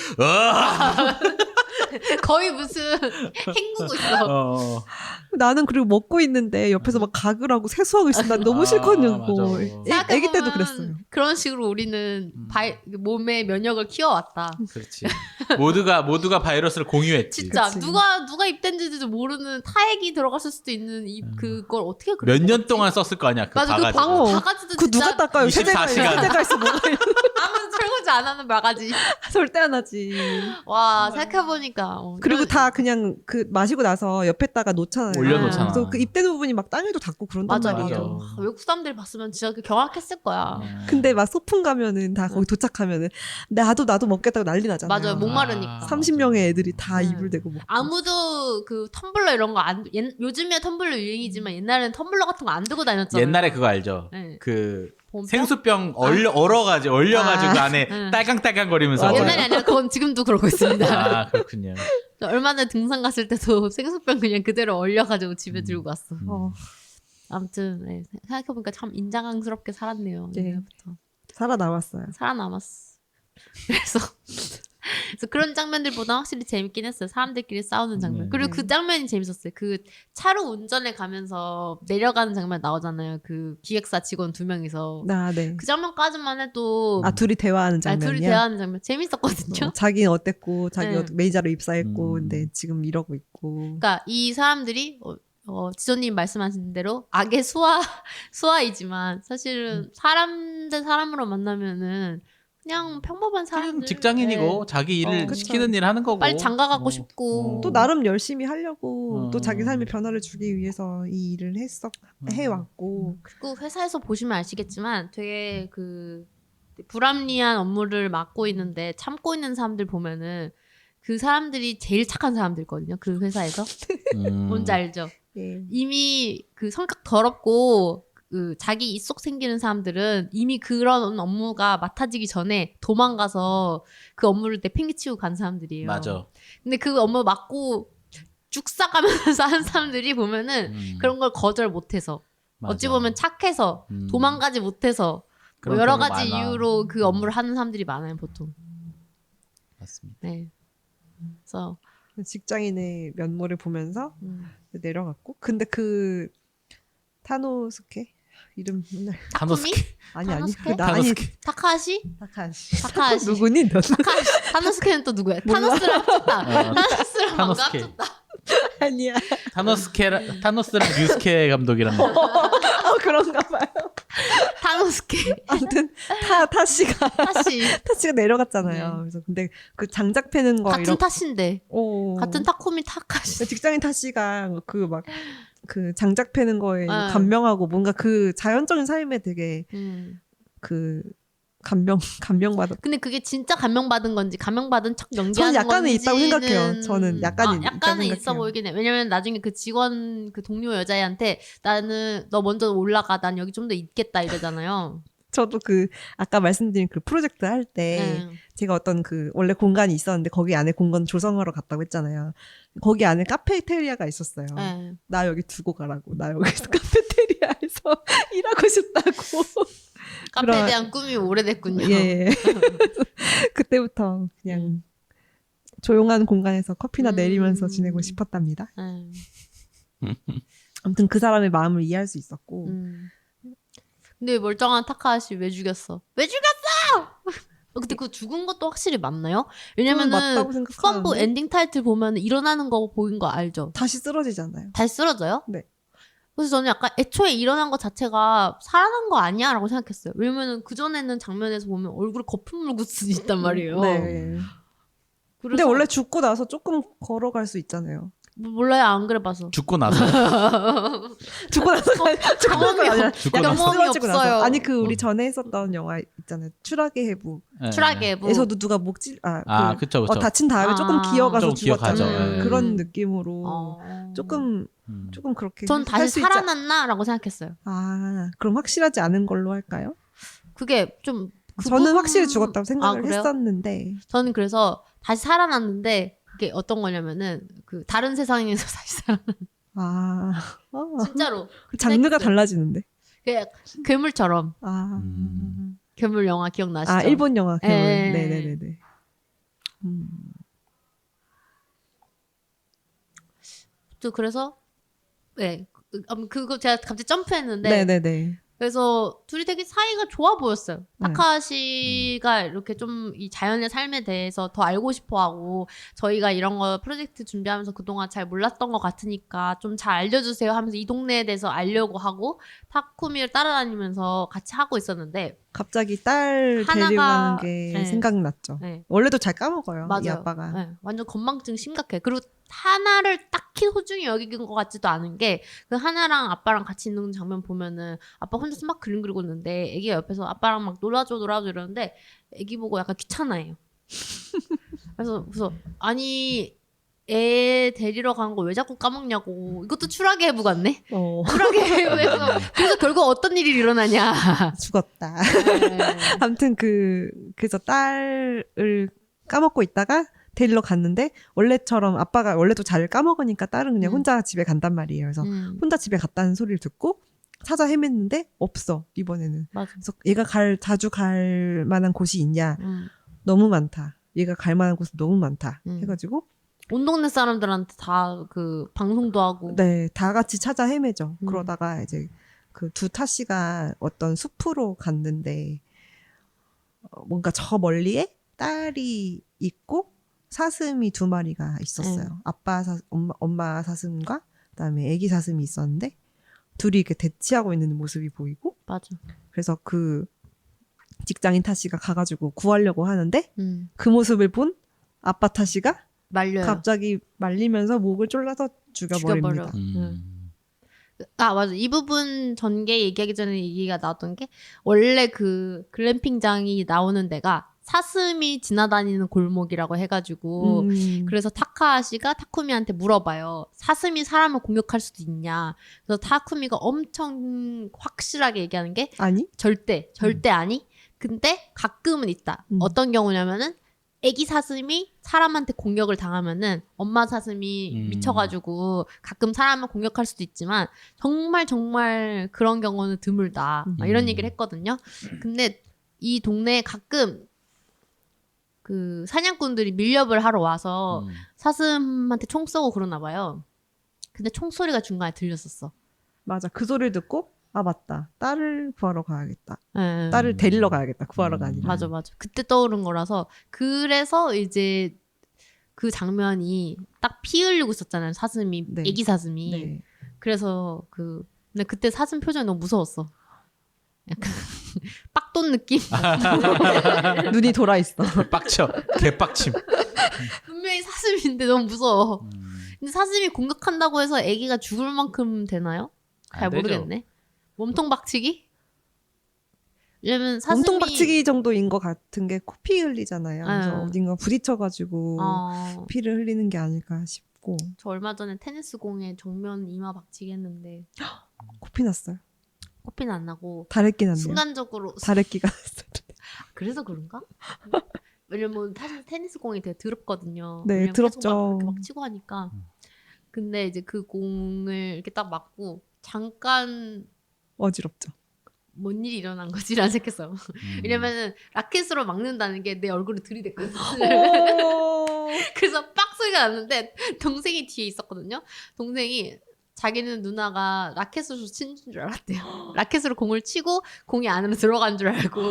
거의 무슨 헹구고 있어. 어. 나는 그리고 먹고 있는데 옆에서 막 가글 하고 세수하고 있어. 난 너무 싫거든요. 그거. 맞아. 애기 때도 생각해보면 그랬어요. 그런 식으로 우리는 몸의 면역을 키워왔다. 그렇지. 모두가 바이러스를 공유했지. 진짜 그치. 누가 입댄지도 모르는 타액이 들어갔을 수도 있는 그걸 어떻게 그렇게 몇 년 먹었지? 동안 썼을 거 아니야. 그 맞아 그 바가지. 광고 바가지도 그 진짜 누가 닦아요? 24 시간. 세제가 있어. 뭐가 아무 설거지 안 하는 바가지. 절대 안 하지. 와 생각해보니까 그리고 다 그냥 그 마시고 나서 옆에다가 놓잖아요. 올려놓잖아. 그래서 그 입대는 부분이 막 땅에도 닿고 그런단 맞아 말이에요. 맞아. 외국 사람들 봤으면 진짜 경악했을 거야. 근데 막 소풍 가면은 다 거기 도착하면은 나도 먹겠다고 난리 나잖아요. 맞아요 목마르니까. 30명의 애들이 다 네. 입을 대고 먹고. 아무도 그 텀블러 이런 거 안 요즘에 텀블러 유행이지만 옛날에는 텀블러 같은 거 안 들고 다녔잖아요. 옛날에 그거 알죠? 네. 그 보온병? 생수병 얼려가지고 그 안에 응. 딸깡딸깡거리면서. 맞아요. 옛날이 아니라 그건 지금도 그러고 있습니다. 아 그렇군요. 얼마 전에 등산 갔을 때도 생수병 그냥 그대로 얼려가지고 집에 들고 왔어. 어, 아무튼 네, 생각해보니까 참 인자강스럽게 살았네요. 네. 옛날부터 살아남았어요. 살아남았어. 그래서 그런 장면들보다 확실히 재밌긴 했어요. 사람들끼리 싸우는 장면. 네. 그리고 그 장면이 재밌었어요. 그 차로 운전해 가면서 내려가는 장면 나오잖아요. 그 기획사 직원 2명이서. 네. 그 장면까지만 해도 둘이 대화하는 장면이야. 둘이 대화하는 장면 재밌었거든요. 자기는 어땠고 자기가 네. 메이저로 입사했고 음. 근데 지금 이러고 있고. 그러니까 이 사람들이 지조님 말씀하신 대로 악의 수하이지만 사실은 사람 대 사람으로 만나면은 그냥 평범한 그냥 사람들 직장인이고 네. 자기 일을 그쵸. 시키는 일 하는 거고. 빨리 장가가고 싶고 또 나름 열심히 하려고 또 자기 음. 삶의 변화를 주기 위해서 이 일을 해왔고. 그리고 회사에서 보시면 아시겠지만 되게 그 불합리한 업무를 맡고 있는데 참고 있는 사람들 보면은 그 사람들이 제일 착한 사람들거든요. 그 회사에서 뭔지 알죠? 예. 이미 그 성격 더럽고 그 자기 입속 생기는 사람들은 이미 그런 업무가 맡아지기 전에 도망가서 그 업무를 내팽개치고 간 사람들이에요. 맞아. 근데 그 업무 맡고 쭉 싸가면서 하는 사람들이 보면은 그런 걸 거절 못해서 맞아. 어찌 보면 착해서 도망가지 못해서 뭐 그런 여러 경우가 가지 많아. 이유로 그 업무를 하는 사람들이 많아요 보통. 맞습니다. 네. 그래서 직장인의 면모를 보면서 음. 내려갔고. 근데 그 타노스케 이름 맨날 타쿠미? 아니 타노스케? 아니 타카하시? 타카하시. 누구니 너? 타노스케는 또 누구야? 타노스랑 합쳤다. 타노스랑 뭔가 타노스케. 합쳤다. 아니야. 타노스랑 류스케 감독이랑 그런가 봐요. 타노스케. 아무튼 타씨가 타시. 내려갔잖아요. 네. 그래서 근데 그 장작 패는 거 같은 타시인데. 오. 같은 타쿠미 타카시. 직장인 타씨가 그 막 그 장작 패는 거에 아. 감명하고 뭔가 그 자연적인 삶에 되게 그 감명받아. 근데 그게 진짜 감명받은 건지 감명받은 척 저는 연기하는 약간은 건지는 있다고 생각해요. 저는 약간은 있다고 약간은 있어 생각해요. 보이긴 해. 왜냐면 나중에 그 직원 그 동료 여자애한테 나는 너 먼저 올라가 난 여기 좀 더 있겠다 이러잖아요. 저도 그 아까 말씀드린 그 프로젝트 할 때 네. 제가 어떤 그 원래 공간이 있었는데 거기 안에 공간 조성하러 갔다고 했잖아요. 거기 안에 카페테리아가 있었어요. 네. 나 여기 두고 가라고. 나 여기서 카페테리아에서 일하고 싶다고. 카페에 그런- 대한 꿈이 오래됐군요. 예. 그때부터 그냥 조용한 공간에서 커피나 내리면서 지내고 싶었답니다. 네. 아무튼 그 사람의 마음을 이해할 수 있었고. 근데 멀쩡한 타카하시 왜 죽였어? 왜 죽였어? 근데 그 죽은 것도 확실히 맞나요? 저는 왜냐면은 맞다고 후반부 생각하는데 엔딩 타이틀 보면 일어나는 거 보인 거 알죠? 다시 쓰러지잖아요. 다시 쓰러져요? 네. 그래서 저는 약간 애초에 일어난 것 자체가 살아난 거 아니야라고 생각했어요. 왜냐면은 그 전에는 장면에서 보면 얼굴에 거품 물고 있단 말이에요. 네. 근데 그래서 원래 죽고 나서 조금 걸어갈 수 있잖아요. 몰라요, 안 그래 봐서. 죽고 나서 죽고 나서 경험이 아니라 죽고 약간 나서. 쓰러지고 나서. 없어요. 아니 그 우리 전에 했었던 영화 있잖아요. 추락의 해부. 예, 추락의 뭐. 에서도 누가 목질 그쵸 그쵸. 다친 다음에 조금 기어가서 좀 기어가죠. 죽었잖아요. 예. 그런 느낌으로 어. 조금 음. 그렇게 전 할 다시 수 있지. 살아났나라고 생각했어요. 그럼 확실하지 않은 걸로 할까요? 그게 좀 그 저는 부분- 확실히 죽었다고 생각을 그래요? 했었는데 저는 그래서 다시 살아났는데 그게 어떤 거냐면은 그 다른 세상에서 다시 살아난 진짜로 장르가 생각했어요. 달라지는데. 그냥 괴물처럼 괴물 영화 기억나시죠? 일본 영화 괴물. 예. 네네네네. 또 그래서 네 그거 제가 갑자기 점프했는데 네네네. 그래서 둘이 되게 사이가 좋아 보였어요. 네. 타카시가 이렇게 좀 이 자연의 삶에 대해서 더 알고 싶어하고 저희가 이런 거 프로젝트 준비하면서 그동안 잘 몰랐던 것 같으니까 좀 잘 알려주세요 하면서 이 동네에 대해서 알려고 하고 타쿠미를 따라다니면서 같이 하고 있었는데 갑자기 딸 하나가- 데려가는 게 네. 생각났죠. 네. 원래도 잘 까먹어요. 맞아요. 이 아빠가. 네, 완전 건망증 심각해. 그리고 하나를 딱히 소중히 여기는 것 같지도 않은 게 그 하나랑 아빠랑 같이 있는 장면 보면은 아빠 혼자서 막 그림 그리고 있는데 애기가 옆에서 아빠랑 막 놀아줘 이러는데 애기 보고 약간 귀찮아해요. 그래서 아니 애 데리러 가는 거 왜 자꾸 까먹냐고. 이것도 추락의 해부 같네. 추락의 해부에서 그래서 결국 어떤 일이 일어나냐. 죽었다. 네. 아무튼 그래서 딸을 까먹고 있다가 데리러 갔는데 원래처럼 아빠가 원래도 잘 까먹으니까 딸은 그냥 혼자 집에 간단 말이에요. 그래서 혼자 집에 갔다는 소리를 듣고 찾아 헤맸는데 없어 이번에는. 맞아. 그래서 얘가 자주 갈 만한 곳이 있냐? 너무 많다. 얘가 갈 만한 곳이 너무 많다. 해가지고 온 동네 사람들한테 다 그 방송도 하고. 네, 다 같이 찾아 헤매죠. 그러다가 이제 그 두 타씨가 어떤 숲으로 갔는데 뭔가 저 멀리에 딸이 있고 사슴이 두 마리가 있었어요. 엄마 사슴과 그다음에 아기 사슴이 있었는데 둘이 이렇게 대치하고 있는 모습이 보이고 맞아. 그래서 그 직장인 타씨가 가가지고 구하려고 하는데 그 모습을 본 아빠 타씨가 말려요. 갑자기 말리면서 목을 졸라서 죽여버립니다. 맞아. 이 부분 전개 얘기하기 전에 얘기가 나왔던 게 원래 그 글램핑장이 나오는 데가 사슴이 지나다니는 골목이라고 해가지고 그래서 타카시가 타쿠미한테 물어봐요. 사슴이 사람을 공격할 수도 있냐. 그래서 타쿠미가 엄청 확실하게 얘기하는 게 아니? 절대 아니. 근데 가끔은 있다. 어떤 경우냐면은 애기 사슴이 사람한테 공격을 당하면은 엄마 사슴이 미쳐가지고 가끔 사람을 공격할 수도 있지만 정말 그런 경우는 드물다. 막 이런 얘기를 했거든요. 근데 이 동네에 가끔 그 사냥꾼들이 밀렵을 하러 와서 사슴한테 총 쏘고 그러나 봐요. 근데 총소리가 중간에 들렸었어. 맞아. 그 소리를 듣고 맞다. 딸을 구하러 가야겠다. 네. 딸을 데리러 가야겠다. 구하러가 아니라. 맞아. 그때 떠오른 거라서 그래서 이제 그 장면이 딱 피 흘리고 있었잖아요. 사슴이 네. 애기 사슴이. 네. 그래서 근데 그때 사슴 표정이 너무 무서웠어. 약간 빡돈 느낌? 눈이 돌아 있어. 빡쳐. 개빡침. 분명히 사슴인데 너무 무서워. 근데 사슴이 공격한다고 해서 애기가 죽을 만큼 되나요? 잘 안 되죠. 모르겠네. 몸통 박치기? 왜냐면 사슴이 몸통 박치기 정도인 것 같은 게 코피 흘리잖아요. 그래서 네. 어딘가 부딪혀가지고 피를 흘리는 게 아닐까 싶고. 저 얼마 전에 테니스 공에 정면 이마 박치기 했는데 코피 났어요. 코피는 안 나고 다래끼 났네요. 순간적으로 다래끼가 났어요. 그래서 그런가? 왜냐면 사실 테니스 공이 되게 더럽거든요. 네, 왜냐면 더럽죠. 계속 막, 이렇게 막 치고 하니까. 근데 이제 그 공을 이렇게 딱 맞고 잠깐 어지럽죠. 뭔 일이 일어난 거지라는 생각했어요. 왜냐면은 라켓으로 막는다는 게 내 얼굴에 들이댔거든. 그래서 빡 소리가 났는데 동생이 뒤에 있었거든요. 동생이 자기는 누나가 라켓으로 친 줄 알았대요. 라켓으로 공을 치고 공이 안으로 들어간 줄 알고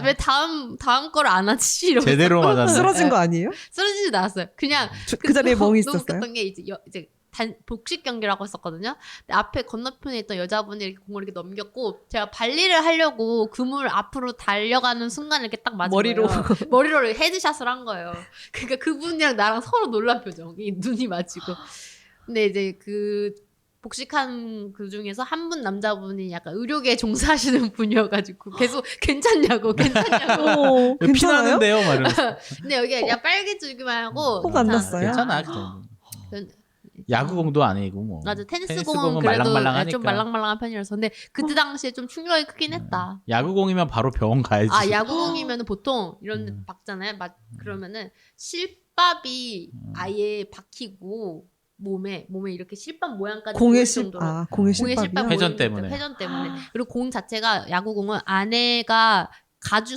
왜 다음 거를 안 하지 이러면서 제대로 맞았네. 쓰러진 거 아니에요? 쓰러지지 않았어요. 그냥 그 자리에 멍이 너무 있었어요? 웃겼던 게 이제 복식 경기라고 했었거든요. 근데 앞에 건너편에 있던 여자분이 이렇게 공을 이렇게 넘겼고 제가 발리를 하려고 그물 앞으로 달려가는 순간 이렇게 딱 맞은 머리로. 거예요. 머리로 헤드샷을 한 거예요. 그러니까 그분이랑 나랑 서로 놀란 표정이 눈이 맞이고. 근데 이제 그 복식한 그 중에서 한 분 남자분이 약간 의료계에 종사하시는 분이어가지고 계속 괜찮냐고. 괜찮아요? 피나는데요, 말이면서. 근데 여기 그냥 빨개지기만 하고 혹 안 났어요? 괜찮아, 그 정도. 야구공도 아니고 뭐. 맞아 테니스공은 테니스공은 그래도 말랑말랑하니까. 좀 말랑말랑한 편이라서 근데 그때 당시에 좀 충격이 크긴 했다. 야구공이면 바로 병원 가야지. 아 야구공이면은 보통 이런 데 박잖아요. 그러면은 실밥이 아예 박히고 몸에 이렇게 실밥 모양까지 공의 보일 실, 정도로 공의 공의 실밥이요? 실밥 회전 모양이 때문에. 회전 때문에 그리고 공 자체가 야구공은 안에가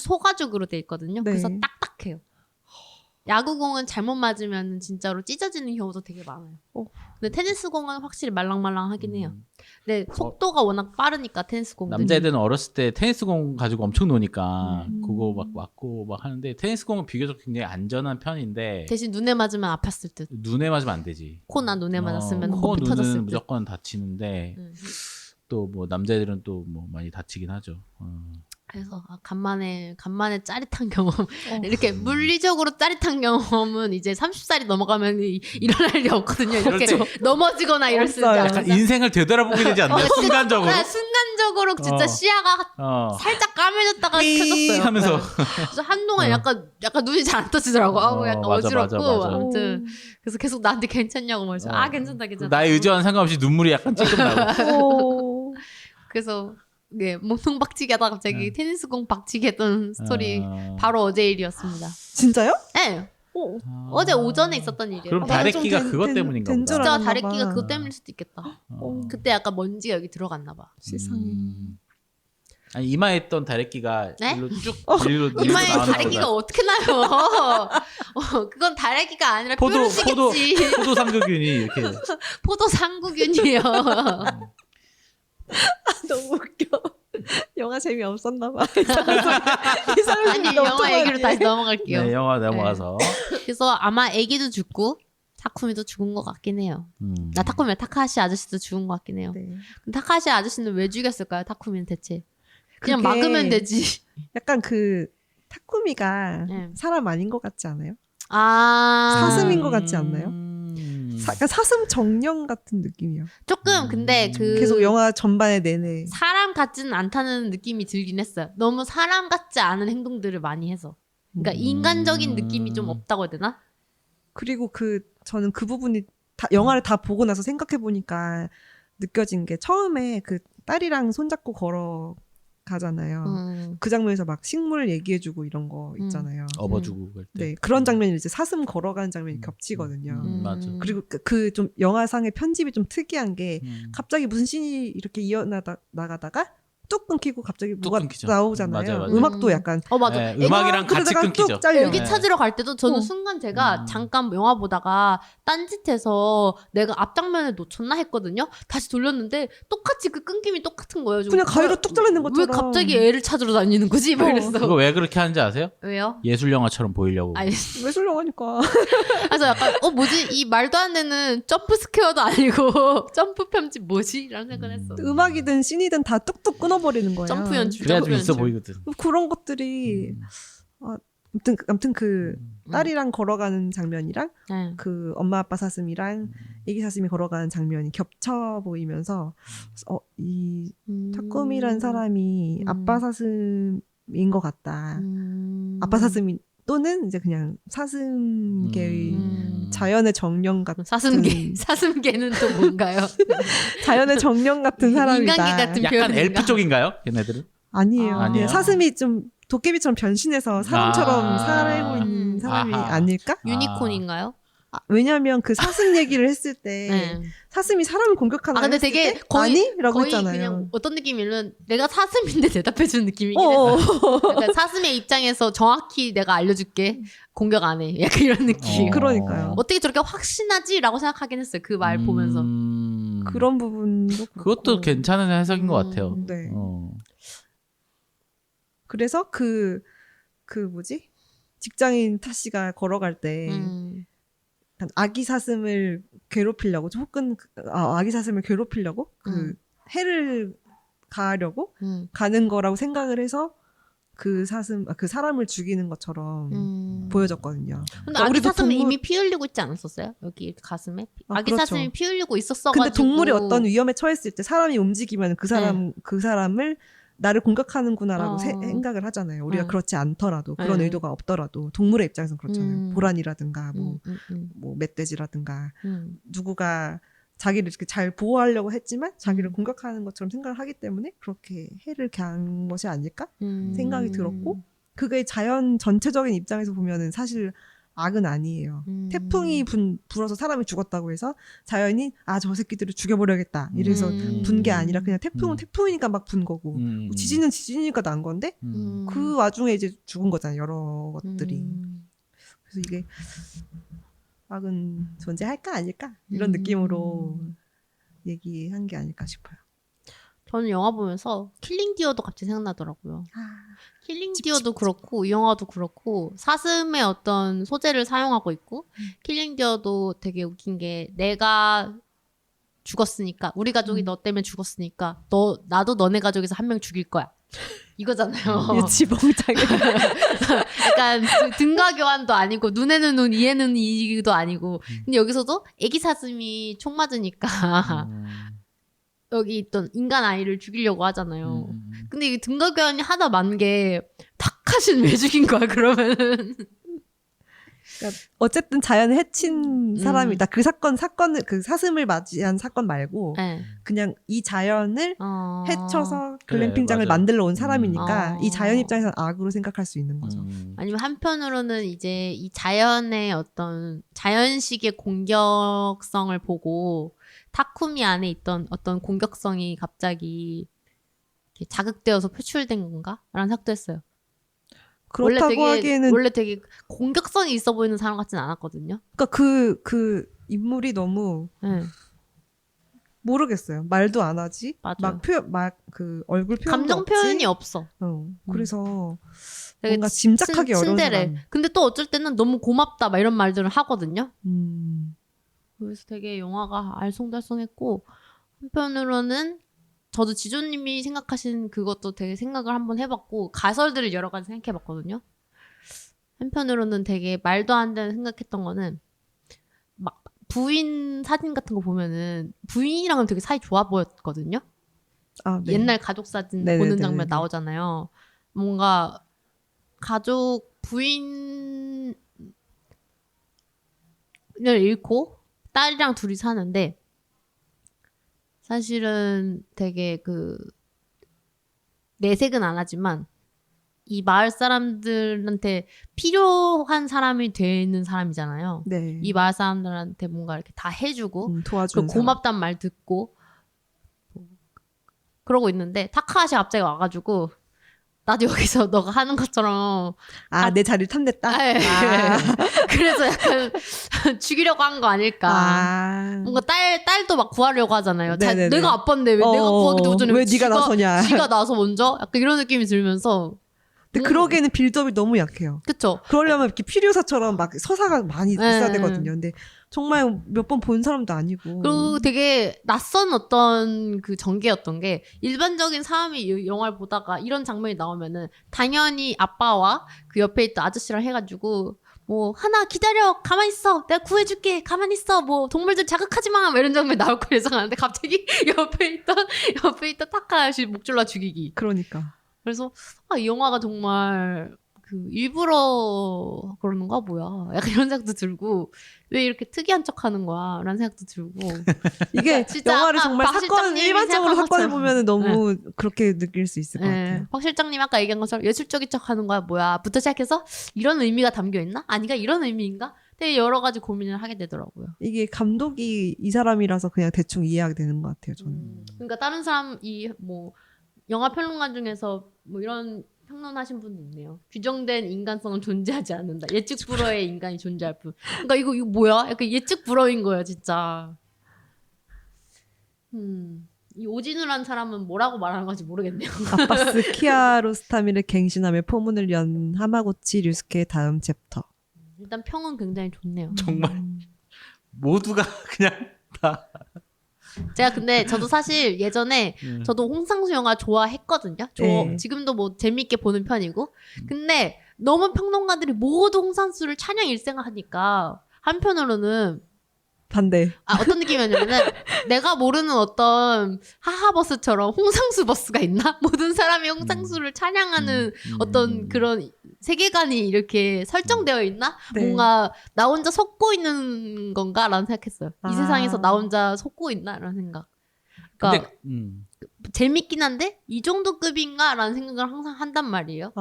소가죽으로 돼 있거든요. 네. 그래서 딱딱해요. 야구공은 잘못 맞으면 진짜로 찢어지는 경우도 되게 많아요. 근데 테니스공은 확실히 말랑말랑하긴 해요. 근데 속도가 워낙 빠르니까 테니스공은 남자애들은 어렸을 때 테니스공 가지고 엄청 노니까 음. 그거 막 맞고 막 하는데 테니스공은 비교적 굉장히 안전한 편인데 대신 눈에 맞으면 아팠을 듯. 눈에 맞으면 안 되지. 코나 눈에 맞았으면 코 코 눈은 터졌을 듯. 무조건 다치는데 음. 또 뭐 남자애들은 또 뭐 많이 다치긴 하죠. 그래서 간만에 짜릿한 경험. 이렇게 물리적으로 짜릿한 경험은 이제 30살이 넘어가면 일어날 일이 없거든요. 이렇게 그럴 넘어지거나 이럴 수 있지 없어요. 않아요. 약간 인생을 되돌아보게 되지 않나요? 순간적으로. 순간적으로 진짜 어. 시야가 살짝 까매졌다가 켜졌어요. 하면서 그래서 한동안 약간 눈이 잘 안 떠지더라고. 약간 맞아, 어지럽고 맞아. 아무튼 그래서 계속 나한테 괜찮냐고 말해서 괜찮다. 나의 의지와는 상관없이 눈물이 약간 찔끔 나고. 그래서 네 몸통 박치기 하다가 갑자기 테니스공 박치기 했던 스토리 어. 바로 어제 일이었습니다. 진짜요? 네. 어제 오전에 있었던 일이에요. 그럼 나는 다래끼가 좀 그것 된- 때문인가 된 보다. 줄 진짜 알았나 다래끼가 봐. 그것 때문일 수도 있겠다. 어. 그때 약간 먼지가 여기 들어갔나 봐. 세상에. 아니 이마에 있던 다래끼가 네? 일로 쭉 밀로 이마에 나오는 다래끼가 거다. 어떻게 나요? 그건 다래끼가 아니라 뾰루지겠지. 포도 상극균이 이렇게 포도 상구균이에요. 너무 웃겨. 영화 재미없었나 봐. 아니 영화 얘기로 다시 넘어갈게요. 네, 영화 넘어가서 그래서 아마 애기도 죽고 타쿠미도 죽은 것 같긴 해요. 나 타쿠미 타카하시 아저씨도 죽은 것 같긴 해요. 네. 근데 타카하시 아저씨는 왜 죽였을까요? 타쿠미는 대체 그냥 그게 막으면 되지. 약간 그 타쿠미가 네. 사람 아닌 것 같지 않아요? 아 사슴인 것 같지 않나요? 약간 사슴 정령 같은 느낌이요. 조금 근데 그 계속 영화 전반에 내내. 사람 같지는 않다는 느낌이 들긴 했어요. 너무 사람 같지 않은 행동들을 많이 해서. 그러니까 인간적인 느낌이 좀 없다고 해야 되나? 그리고 저는 그 부분이 영화를 다 보고 나서 생각해 보니까 느껴진 게 처음에 그 딸이랑 손잡고 걸어가잖아요. 그 장면에서 막 식물 얘기해주고 이런 거 있잖아요. 업어주고 갈 때. 네, 그런 장면이 이제 사슴 걸어가는 장면이 겹치거든요. 맞아. 그리고 그 좀 영화상의 편집이 좀 특이한 게 갑자기 무슨 씬이 이렇게 나가다가 뚝 끊기고 갑자기 뭐가 끊기죠. 나오잖아요. 맞아요. 음악도 약간 맞아. 네, 음악이랑 같이 그러다가 끊기죠. 뚝 잘려. 애기 네. 찾으러 갈 때도 저는 어. 순간 제가 잠깐 영화 보다가 딴짓해서 내가 앞장면을 놓쳤나 했거든요. 다시 돌렸는데 똑같이 그 끊김이 똑같은 거예요. 좀 그냥 가위로 뚝 잘라낸 왜 것처럼. 갑자기 애를 찾으러 다니는 거지? 막 이랬어. 그거 왜 그렇게 하는지 아세요? 왜요? 예술 영화처럼 보이려고. 아니, 외술 영화니까. 그래서 약간 뭐지? 이 말도 안 되는 점프 스퀘어도 아니고 점프 편집 뭐지? 라는 생각을 했어. 음악이든 씬이든 다 뚝뚝 끊어버리는 거예요. 점프 연출. 그래야 좀 점프 있어 연출. 보이거든. 그런 것들이 아무튼 그 딸이랑 걸어가는 장면이랑 네. 그 엄마 아빠 사슴이랑 애기 사슴이 걸어가는 장면이 겹쳐 보이면서 이 타쿠미란 사람이 아빠 사슴인 것 같다. 아빠 사슴이 또는 이제 그냥 사슴계의 자연의 정령 같은 사슴계는 또 뭔가요? 자연의 정령 같은 사람이다. 인간계 같은 약간 표현인가? 엘프 쪽인가요? 걔네들은? 아니에요. 아. 아니에요? 사슴이 좀 도깨비처럼 변신해서 사람처럼 아. 살고 있는 사람이 아하. 아닐까? 유니콘인가요? 왜냐하면 그 사슴 얘기를 했을 때 네. 사슴이 사람을 공격하나 근데 했을 되게 때 거의 아니라고 거의 했잖아요. 그냥 어떤 느낌이면 내가 사슴인데 대답해주는 느낌이긴 어. 했어. 그러니까 사슴의 입장에서 정확히 내가 알려줄게 공격 안 해. 약간 이런 느낌. 그러니까요. 어떻게 저렇게 확신하지라고 생각하긴 했어요. 그 말 보면서. 그런 부분도 그것도 그렇고. 괜찮은 해석인 것 같아요. 네. 어. 그래서 그 뭐지? 직장인 타씨가 걸어갈 때 약간 아기 사슴을 괴롭히려고 혹은 아기 사슴을 괴롭히려고 그 해를 가하려고 가는 거라고 생각을 해서 그 사람을 죽이는 것처럼 보여졌거든요. 근데 그러니까 아기 우리도 사슴이 이미 피 흘리고 있지 않았었어요? 여기 가슴에? 아기 그렇죠. 사슴이 피 흘리고 있었어가지고. 근데 동물이 어떤 위험에 처했을 때 사람이 움직이면 그 사람을 나를 공격하는구나라고 생각을 하잖아요. 우리가 그렇지 않더라도 그런 의도가 없더라도 동물의 입장에서는 그렇잖아요. 보란이라든가 뭐 멧돼지라든가 누구가 자기를 이렇게 잘 보호하려고 했지만 자기를 공격하는 것처럼 생각을 하기 때문에 그렇게 해를 가한 것이 아닐까 생각이 들었고 그게 자연 전체적인 입장에서 보면은 사실 악은 아니에요. 태풍이 불어서 사람이 죽었다고 해서 자연이 저 새끼들을 죽여버려야겠다 이래서 분 게 아니라 그냥 태풍은 태풍이니까 막 분 거고 뭐 지진은 지진이니까 난 건데 그 와중에 이제 죽은 거잖아요. 여러 것들이. 그래서 이게 악은 존재할까 아닐까 이런 느낌으로 얘기한 게 아닐까 싶어요. 저는 영화 보면서 킬링 디어도 갑자기 생각나더라고요. 킬링 디어도 그렇고 이 영화도 그렇고 사슴의 어떤 소재를 사용하고 있고 킬링 디어도 되게 웃긴 게 내가 죽었으니까 우리 가족이 너 때문에 죽었으니까 나도 너네 가족에서 한 명 죽일 거야. 이거잖아요. 유치봉장에 약간 등가 교환도 아니고 눈에는 눈 이에는 이도 아니고 근데 여기서도 애기 사슴이 총 맞으니까 여기 있던 인간 아이를 죽이려고 하잖아요. 근데 이게 등가 교환이 하다 만 게 탁하신 왜 죽인 거야 그러면은. 그러니까 어쨌든 자연을 해친 사람이다. 그 사건을 그 사슴을 맞이한 사건 말고 네. 그냥 이 자연을 해쳐서 글램핑장을 그래, 맞아요. 만들러 온 사람이니까 이 자연 입장에서는 악으로 생각할 수 있는 거죠. 아니면 한편으로는 이제 이 자연의 어떤 자연식의 공격성을 보고 타쿠미 안에 있던 어떤 공격성이 갑자기 이렇게 자극되어서 표출된 건가? 라는 생각도 했어요. 그렇다고 하기에는 원래 되게 공격성이 있어 보이는 사람 같진 않았거든요. 그러니까 그 인물이 너무 네. 모르겠어요. 말도 안 하지. 맞아요. 그 얼굴 표현도 감정 없지. 표현이 없어. 그래서 되게 뭔가 짐작하기 어려운 츤데레. 사람. 근데 또 어쩔 때는 너무 고맙다 막 이런 말들을 하거든요. 그래서 되게 영화가 알쏭달쏭했고 한편으로는 저도 지조님이 생각하신 그것도 되게 생각을 한번 해봤고 가설들을 여러 가지 생각해봤거든요. 한편으로는 되게 말도 안 되는 생각했던 거는 막 부인 사진 같은 거 보면은 부인이랑은 되게 사이 좋아 보였거든요. 네. 옛날 가족 사진 네네네네. 보는 장면 나오잖아요. 뭔가 가족 부인을 잃고 딸이랑 둘이 사는데 사실은 되게 내색은 안 하지만 이 마을 사람들한테 필요한 사람이 되는 사람이잖아요. 네. 이 마을 사람들한테 뭔가 이렇게 다 해주고 도와주는 그리고 고맙단 말 듣고 그러고 있는데 타카하시 갑자기 와가지고 나도 여기서 너가 하는 것처럼 내 자리를 탐냈다. 네. 그래서 약간 죽이려고 한 거 아닐까. 뭔가 딸도 막 구하려고 하잖아요. 네네네. 내가 아빠인데 왜 내가 구하기도 전에 왜 네가 나서냐. 지가 나서 먼저? 약간 이런 느낌이 들면서. 근데 그러기에는 빌드업이 너무 약해요. 그쵸. 그러려면 이렇게 필요사처럼 막 서사가 많이 있어야 네. 되거든요. 근데 정말 몇 번 본 사람도 아니고. 그리고 되게 낯선 어떤 그 전개였던 게 일반적인 사람이 이 영화를 보다가 이런 장면이 나오면은 당연히 아빠와 그 옆에 있던 아저씨랑 해가지고 뭐 하나 기다려 가만히 있어 내가 구해줄게 가만히 있어 뭐 동물들 자극하지 마 이런 장면이 나올 거 예상하는데 갑자기 옆에 있던 타카야시 목 졸라 죽이기. 그러니까. 그래서 이 영화가 정말 일부러 그러는가 뭐야 약간 이런 생각도 들고 왜 이렇게 특이한 척하는 거야 라는 생각도 들고 이게 진짜 영화를 아까 정말 박 실장님이 일반적으로 생각한 사건을 것처럼. 보면 너무 그렇게 느낄 수 있을 것 같아요. 박 실장님 아까 얘기한 것처럼 예술적인 척하는 거야 뭐야 부터 시작해서 이런 의미가 담겨 있나? 아니가 이런 의미인가? 되게 여러 가지 고민을 하게 되더라고요. 이게 감독이 이 사람이라서 그냥 대충 이해하게 되는 것 같아요. 저는. 그러니까 다른 사람이 뭐 영화 평론가 중에서 뭐 이런 평론하신 분도 있네요. 규정된 인간성은 존재하지 않는다. 예측 불허의 인간이 존재할 뿐. 그러니까 이거 뭐야? 약간 예측 불허인 거예요, 진짜. 이 오진우란 사람은 뭐라고 말하는 건지 모르겠네요. 아빠스 키아로스타미를 갱신하며 포문을 연 하마구치 류스케의 다음 챕터. 일단 평은 굉장히 좋네요. 정말 모두가 그냥 다. 제가 근데 저도 사실 예전에 저도 홍상수 영화 좋아했거든요. 네. 지금도 뭐 재밌게 보는 편이고. 근데 너무 평론가들이 모두 홍상수를 찬양 일생하니까 한편으로는 반대. 어떤 느낌이었냐면은 내가 모르는 어떤 하하버스처럼 홍상수 버스가 있나? 모든 사람이 홍상수를 찬양하는 어떤 그런 세계관이 이렇게 설정되어 있나? 네. 뭔가 나 혼자 속고 있는 건가라는 생각했어요. 이 세상에서 나 혼자 속고 있나라는 생각. 그러니까 근데 재밌긴 한데 이 정도 급인가라는 생각을 항상 한단 말이에요.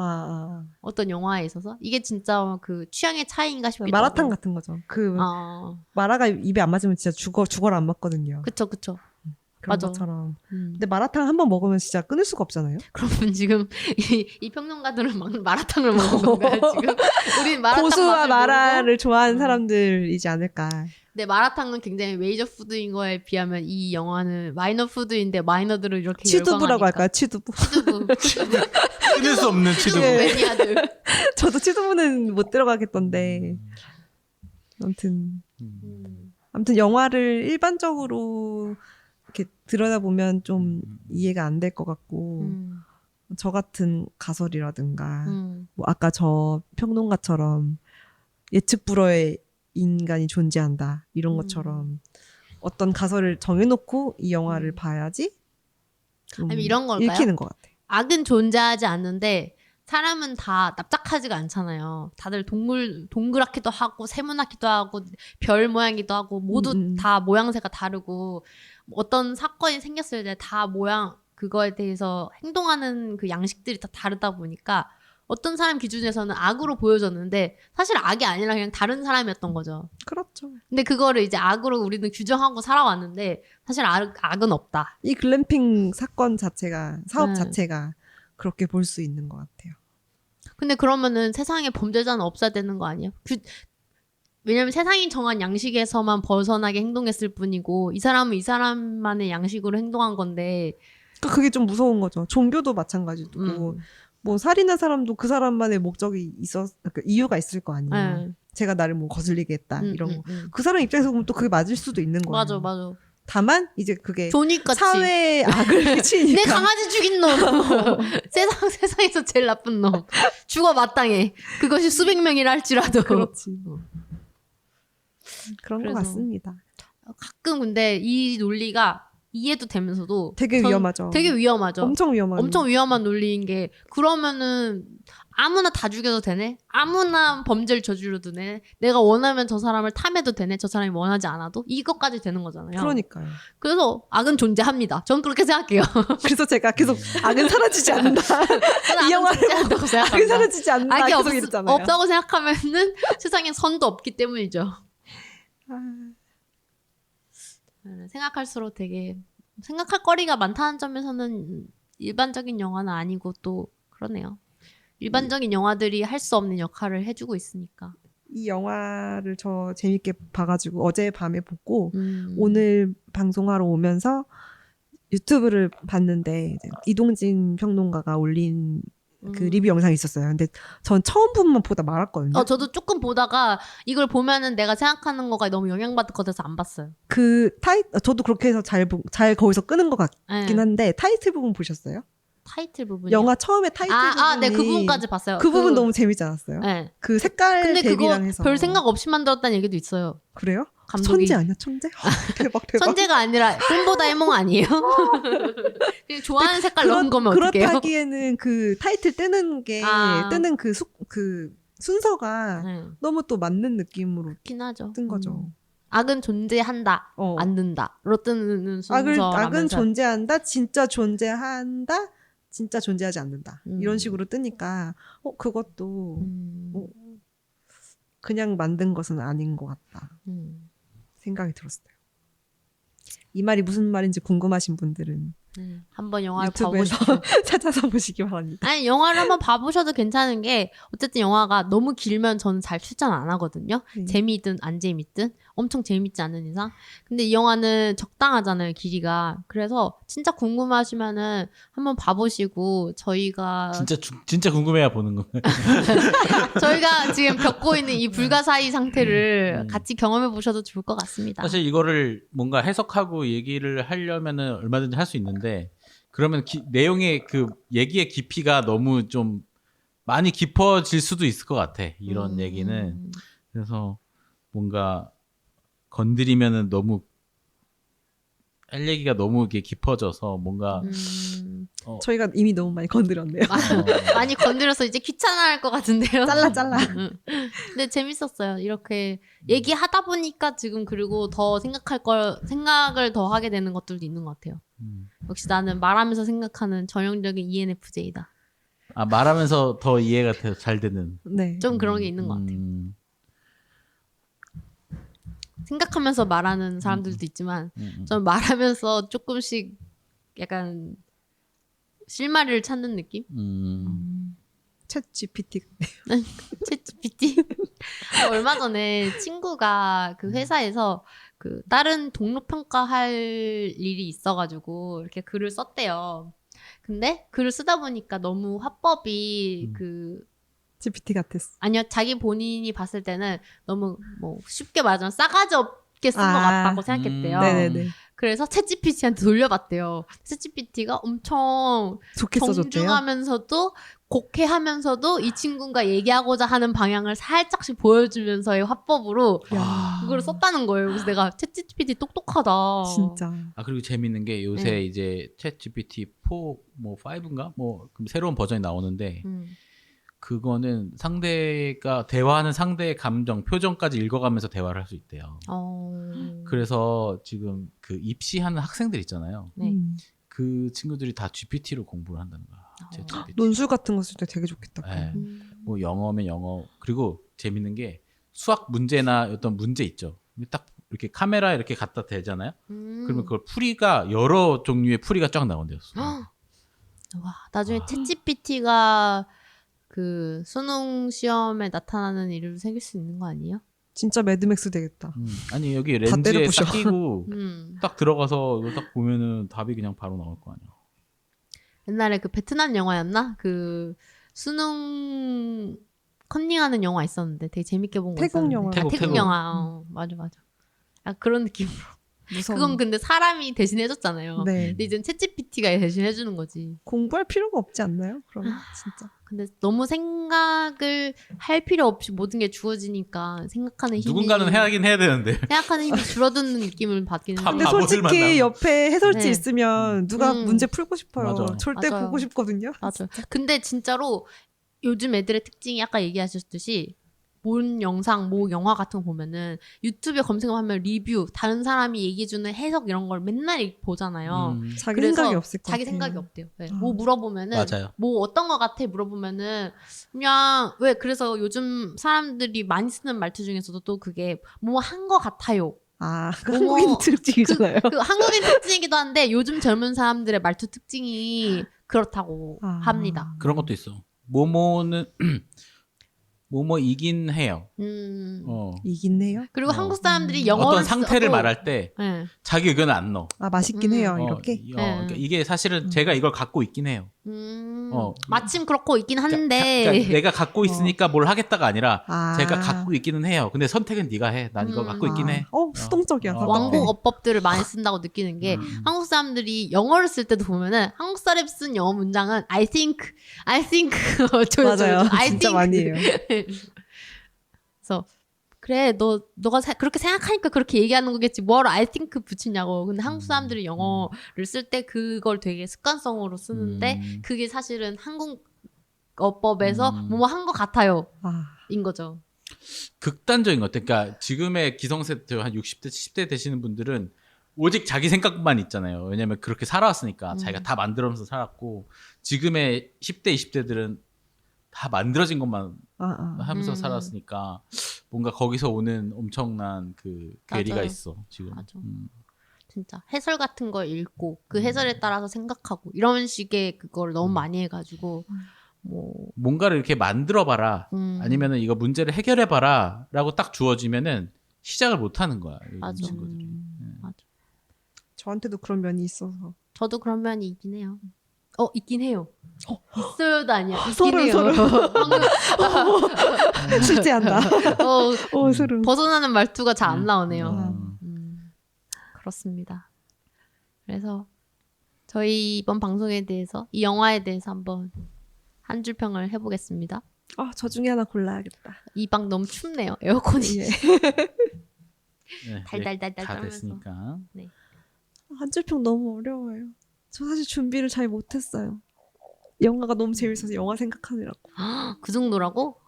어떤 영화에 있어서 이게 진짜 그 취향의 차이인가 싶기도 마라탕 하고. 같은 거죠. 그 마라가 입에 안 맞으면 진짜 죽어라 안 맞거든요. 그쵸. 그런 맞아. 것처럼. 근데 마라탕 한 번 먹으면 진짜 끊을 수가 없잖아요. 그러면 지금 이 평론가들은 막 마라탕을 먹는 건가요? 지금 우리 마라탕 고수와 맛을 마라를 모르고? 좋아하는 사람들이지 않을까. 근데 마라탕은 굉장히 메이저 푸드인 거에 비하면 이 영화는 마이너 푸드인데 마이너들을 이렇게 치두부라고 열광하니까. 할까요? 치두부. 치두부. 끊을 수 없는 치두부. 예. 매니아들. 저도 치두부는 못 들어가겠던데. 아무튼 영화를 일반적으로 이렇게 들여다보면 좀 이해가 안 될 것 같고 저 같은 가설이라든가 뭐 아까 저 평론가처럼 예측 불허의 인간이 존재한다 이런 것처럼 어떤 가설을 정해놓고 이 영화를 봐야지 좀 아니면 이런 걸까요? 읽히는 것 같아. 악은 존재하지 않는데 사람은 다 납작하지가 않잖아요. 다들 동그랗기도 하고 세모나기도 하고 별 모양이기도 하고 모두 다 모양새가 다르고 어떤 사건이 생겼을 때 다 그거에 대해서 행동하는 그 양식들이 다 다르다 보니까 어떤 사람 기준에서는 악으로 보여졌는데 사실 악이 아니라 그냥 다른 사람이었던 거죠. 그렇죠. 근데 그거를 이제 악으로 우리는 규정하고 살아왔는데 사실 악은 없다. 이 글램핑 사건 자체가 사업 자체가 그렇게 볼 수 있는 것 같아요. 근데 그러면은 세상에 범죄자는 없어야 되는 거 아니에요? 왜냐면 세상이 정한 양식에서만 벗어나게 행동했을 뿐이고 이 사람은 이 사람만의 양식으로 행동한 건데 그러니까 그게 좀 무서운 거죠. 종교도 마찬가지고 뭐 살인한 사람도 그 사람만의 목적이 그러니까 이유가 있을 거 아니에요. 제가 나를 뭐 거슬리게 했다 이런 거. 그 사람 입장에서 보면 또 그게 맞을 수도 있는 거예요. 맞아. 다만 이제 그게 존윅같이 사회에 악을 끼치니까 내 강아지 죽인 놈 세상에서 제일 나쁜 놈 죽어 마땅해. 그것이 수백 명이라 할지라도 그렇지. 그런 것 그래서 같습니다. 가끔 근데 이 논리가 이해도 되면서도 되게 위험하죠. 되게 위험하죠. 엄청 위험한 논리인 게 그러면은 아무나 다 죽여도 되네? 아무나 범죄를 저질러도 되네? 내가 원하면 저 사람을 탐해도 되네? 저 사람이 원하지 않아도? 이것까지 되는 거잖아요. 그러니까요. 그래서 악은 존재합니다. 저는 그렇게 생각해요. 그래서 제가 계속 악은 사라지지 않는다. 이 영화를 보고 보고 생각합니다. 악은 사라지지 않는다. 악이 계속 이랬잖아요. 없다고 생각하면은 세상에 선도 없기 때문이죠. 생각할수록 되게 생각할 거리가 많다는 점에서는 일반적인 영화는 아니고 또 그러네요. 일반적인 영화들이 할 수 없는 역할을 해주고 있으니까. 이 영화를 저 재밌게 봐가지고 어제 밤에 보고 오늘 방송하러 오면서 유튜브를 봤는데 이제 이동진 평론가가 올린 그 리뷰 영상이 있었어요. 근데 전 처음 부분만 보다 말았거든요. 저도 조금 보다가 이걸 보면은 내가 생각하는 거가 너무 영향받을 것 같아서 안 봤어요. 저도 그렇게 해서 잘 거기서 끄는 것 같긴 한데 타이틀 부분 보셨어요? 타이틀 부분이 영화 처음에 타이틀 부분이 네, 그 부분까지 봤어요. 그 부분 너무 재밌지 않았어요? 네. 그 색깔 근데 그거 대비랑 해서 별 생각 없이 만들었다는 얘기도 있어요. 그래요? 감독이. 천재 아니야 천재? 대박. 천재가 아니라 꿈보다 해몽 아니에요? 그냥 좋아하는 색깔 넣은 거면 어떡해요? 그렇다기에는 그 타이틀 뜨는 게 뜨는 그 순서가 너무 또 맞는 느낌으로 좋긴 하죠. 뜬 거죠. 악은 존재한다, 않는다로 뜨는 순서라면서 악은 존재한다, 진짜 존재한다, 진짜 존재하지 않는다. 이런 식으로 뜨니까 그것도 그냥 만든 것은 아닌 것 같다. 생각이 들었어요. 이 말이 무슨 말인지 궁금하신 분들은 한번 영화를 유튜브에서 봐보시고. 찾아서 보시기 바랍니다. 아니 영화를 한번 봐보셔도 괜찮은 게 어쨌든 영화가 너무 길면 저는 잘 추천 안 하거든요. 네. 재미든 안 재밌든 엄청 재밌지 않은 이상. 근데 이 영화는 적당하잖아요 길이가. 그래서 진짜 궁금하시면은 한번 봐보시고 저희가 진짜 궁금해야 보는 거예요. 저희가 지금 겪고 있는 이 불가사의 상태를 음. 같이 경험해 보셔도 좋을 것 같습니다. 사실 이거를 뭔가 해석하고 얘기를 하려면은 얼마든지 할 수 있는데 그러면 내용의 그 얘기의 깊이가 너무 좀 많이 깊어질 수도 있을 것 같아. 이런 얘기는. 그래서 뭔가 건드리면은 너무 할 얘기가 너무 이게 깊어져서 뭔가 저희가 이미 너무 많이 건드렸네요. 많이 건드려서 이제 귀찮아할 것 같은데요. 잘라. 근데 재밌었어요. 이렇게 얘기하다 보니까 지금 그리고 더 생각을 더 하게 되는 것들도 있는 것 같아요. 역시 나는 말하면서 생각하는 전형적인 ENFJ다. 아 말하면서 더 이해가 잘 되는. 네. 좀 그런 게 있는 것 같아요. 생각하면서 말하는 사람들도 있지만 전 말하면서 조금씩 약간 실마리를 찾는 느낌? 챗 GPT. 챗 GPT? 얼마 전에 친구가 그 회사에서 그 다른 동료 평가할 일이 있어가지고 이렇게 글을 썼대요. 근데 글을 쓰다 보니까 너무 화법이 GPT 같았어. 아니요, 자기 본인이 봤을 때는 너무 뭐 쉽게 말하자면 싸가지 없게 쓴 것 같다고 생각했대요. 네네네. 그래서 챗GPT한테 돌려봤대요. 챗GPT가 엄청 좋게 써줬대요. 정중하면서도 곡해하면서도 이 친구가 얘기하고자 하는 방향을 살짝씩 보여주면서의 화법으로 야. 그걸 썼다는 거예요. 그래서 내가 챗GPT 똑똑하다. 진짜. 아 그리고 재밌는 게 요새 이제 챗 GPT 4 뭐 5인가 뭐 새로운 버전이 나오는데 그거는 상대가 대화하는 상대의 감정, 표정까지 읽어가면서 대화를 할 수 있대요. 그래서 지금 그 입시하는 학생들 있잖아요. 네. 그 친구들이 다 GPT로 공부를 한다는 거야. GPT. 논술 같은 거 쓸 때 되게 좋겠다. 네. 뭐 영어면 영어. 그리고 재밌는 게 수학 문제나 어떤 문제 있죠. 딱 이렇게 카메라 이렇게 갖다 대잖아요. 그러면 그걸 풀이가 여러 종류의 풀이가 쫙 나온대요. 와, 나중에 챗GPT가 그 수능 시험에 나타나는 일로 생길 수 있는 거 아니에요? 진짜 매드맥스 되겠다. 아니 여기 다 렌즈에 때려부셔. 딱 끼고 딱 들어가서 이거 딱 보면은 답이 그냥 바로 나올 거 아니야. 옛날에 그 베트남 영화였나? 그 수능 컨닝하는 영화 있었는데 되게 재밌게 본 거 태국 있었는데. 영화. 태국 태국. 영화. 맞아. 아, 그런 느낌으로. 무서워. 그건 근데 사람이 대신 해줬잖아요. 네. 근데 이젠 챗GPT가 대신 해주는 거지. 공부할 필요가 없지 않나요? 그러면 진짜. 근데 너무 생각을 할 필요 없이 모든 게 주어지니까 생각하는 힘이 누군가는 해야긴 해야 되는데. 생각하는 힘이 줄어드는 느낌을 받기는 다 근데 해요. 바보들 솔직히 만나면. 옆에 해설지 네. 있으면 누가 문제 풀고 싶어요. 맞아. 절대 맞아요. 보고 싶거든요. 맞아요. 근데 진짜로 요즘 애들의 특징이 아까 얘기하셨듯이 본 영상, 뭐 영화 같은 거 보면은 유튜브에 검색하면 리뷰, 다른 사람이 얘기해주는 해석 이런 걸 맨날 보잖아요. 자기 그래서 생각이 없을 것 자기 같아요. 생각이 없대요. 네. 뭐 물어보면은 맞아요. 뭐 어떤 거 같아 물어보면은 그냥 왜 그래서 요즘 사람들이 많이 쓰는 말투 중에서도 또 그게 뭐 한 거 같아요. 아, 그 뭐, 한국인 특징이잖아요. 그 한국인 특징이기도 한데 요즘 젊은 사람들의 말투 특징이 그렇다고 아. 합니다. 그런 것도 있어. 모모는 뭐뭐 이긴 해요. 이긴 해요. 그리고 한국 사람들이 영어를 어떤 상태를 써도, 말할 때 네. 자기 의견을 안 넣어. 아, 맛있긴 해요. 이렇게. 그러니까 이게 사실은 제가 이걸 갖고 있긴 해요. 마침 그렇고 있긴 한데 그러니까 내가 갖고 있으니까 뭘 하겠다가 아니라 아. 제가 갖고 있기는 해요. 근데 선택은 네가 해. 난 이거 갖고 있긴 해. 수동적이야. 어. 답답해. 왕복 어법들을 많이 쓴다고 느끼는 게 한국 사람들이 영어를 쓸 때도 보면은 한국 사람이 쓴 영어 문장은 I think 맞아요. I 진짜 think. 많이 해요. 그래서 그래 너가 그렇게 생각하니까 그렇게 얘기하는 거겠지 뭐하러 I think 붙이냐고. 근데 한국 사람들이 영어를 쓸 때 그걸 되게 습관성으로 쓰는데 그게 사실은 한국 어법에서 뭐 한 것 같아요 인 거죠. 극단적인 것 같아. 그러니까 지금의 기성세대 한 60대 70대 되시는 분들은 오직 자기 생각만 있잖아요. 왜냐면 그렇게 살아왔으니까 자기가 다 만들어면서 살았고 지금의 10대 20대들은 다 만들어진 것만 하면서 살았으니까 뭔가 거기서 오는 엄청난 그 괴리가 맞아요. 있어 지금. 맞아. 진짜 해설 같은 걸 읽고 그 해설에 따라서 생각하고 이런 식의 그걸 너무 많이 해가지고 뭐 뭔가를 이렇게 만들어봐라. 아니면은 이거 문제를 해결해봐라라고 딱 주어지면은 시작을 못하는 거야. 요즘 맞아. 친구들이. 맞아. 저한테도 그런 면이 있어서 저도 그런 면이 있긴 해요. 있긴 해요. 있어요도 아니야. 있긴 소름, 해요. 소름. 방금 실제한다. 소름. 벗어나는 말투가 잘 안 나오네요. 음. 그렇습니다. 그래서 저희 이번 방송에 대해서 이 영화에 대해서 한번 한 줄 평을 해보겠습니다. 저 중에 하나 골라야겠다. 이 방 너무 춥네요. 에어컨이 예. 네, 달달달달 다 떨면서. 됐으니까. 한 줄 평 너무 어려워요. 저 사실 준비를 잘 못했어요. 영화가 너무 재밌어서 영화 생각하느라고. 그 정도라고?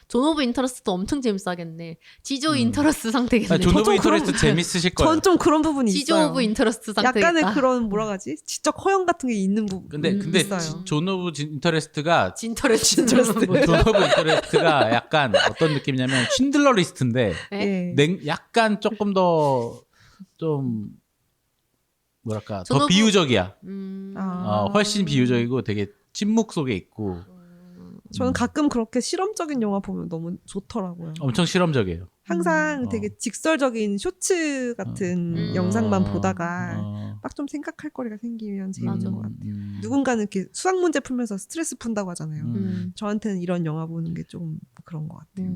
존 오브 인터러스트도 엄청 재밌어 하겠네. 지조 인터러스트 상태겠네. 존 오브 좀 인터레스트 그런- 재밌으실 거예요. 전 좀 그런 부분이 지조 있어요. 오브 인터러스트 상태겠다. 약간의 그런 뭐라 하지? 지적 허영 같은 게 있는 부분. 근데 있어요. 존 오브 인터레스트가 진터레스트. 존 오브 인터레스트가 약간 어떤 느낌이냐면 쉰들러 리스트인데 네? 예. 약간 조금 더 좀 뭐랄까 존 더 오브- 비유적이야. 아. 훨씬 비유적이고 되게 침묵 속에 있고 저는 가끔 그렇게 실험적인 영화 보면 너무 좋더라고요. 엄청 실험적이에요. 항상 되게 직설적인 쇼츠 같은 영상만 보다가 막 좀 생각할 거리가 생기면 재밌는 맞아. 것 같아요. 누군가는 이렇게 수학 문제 풀면서 스트레스 푼다고 하잖아요. 저한테는 이런 영화 보는 게 좀 그런 것 같아요.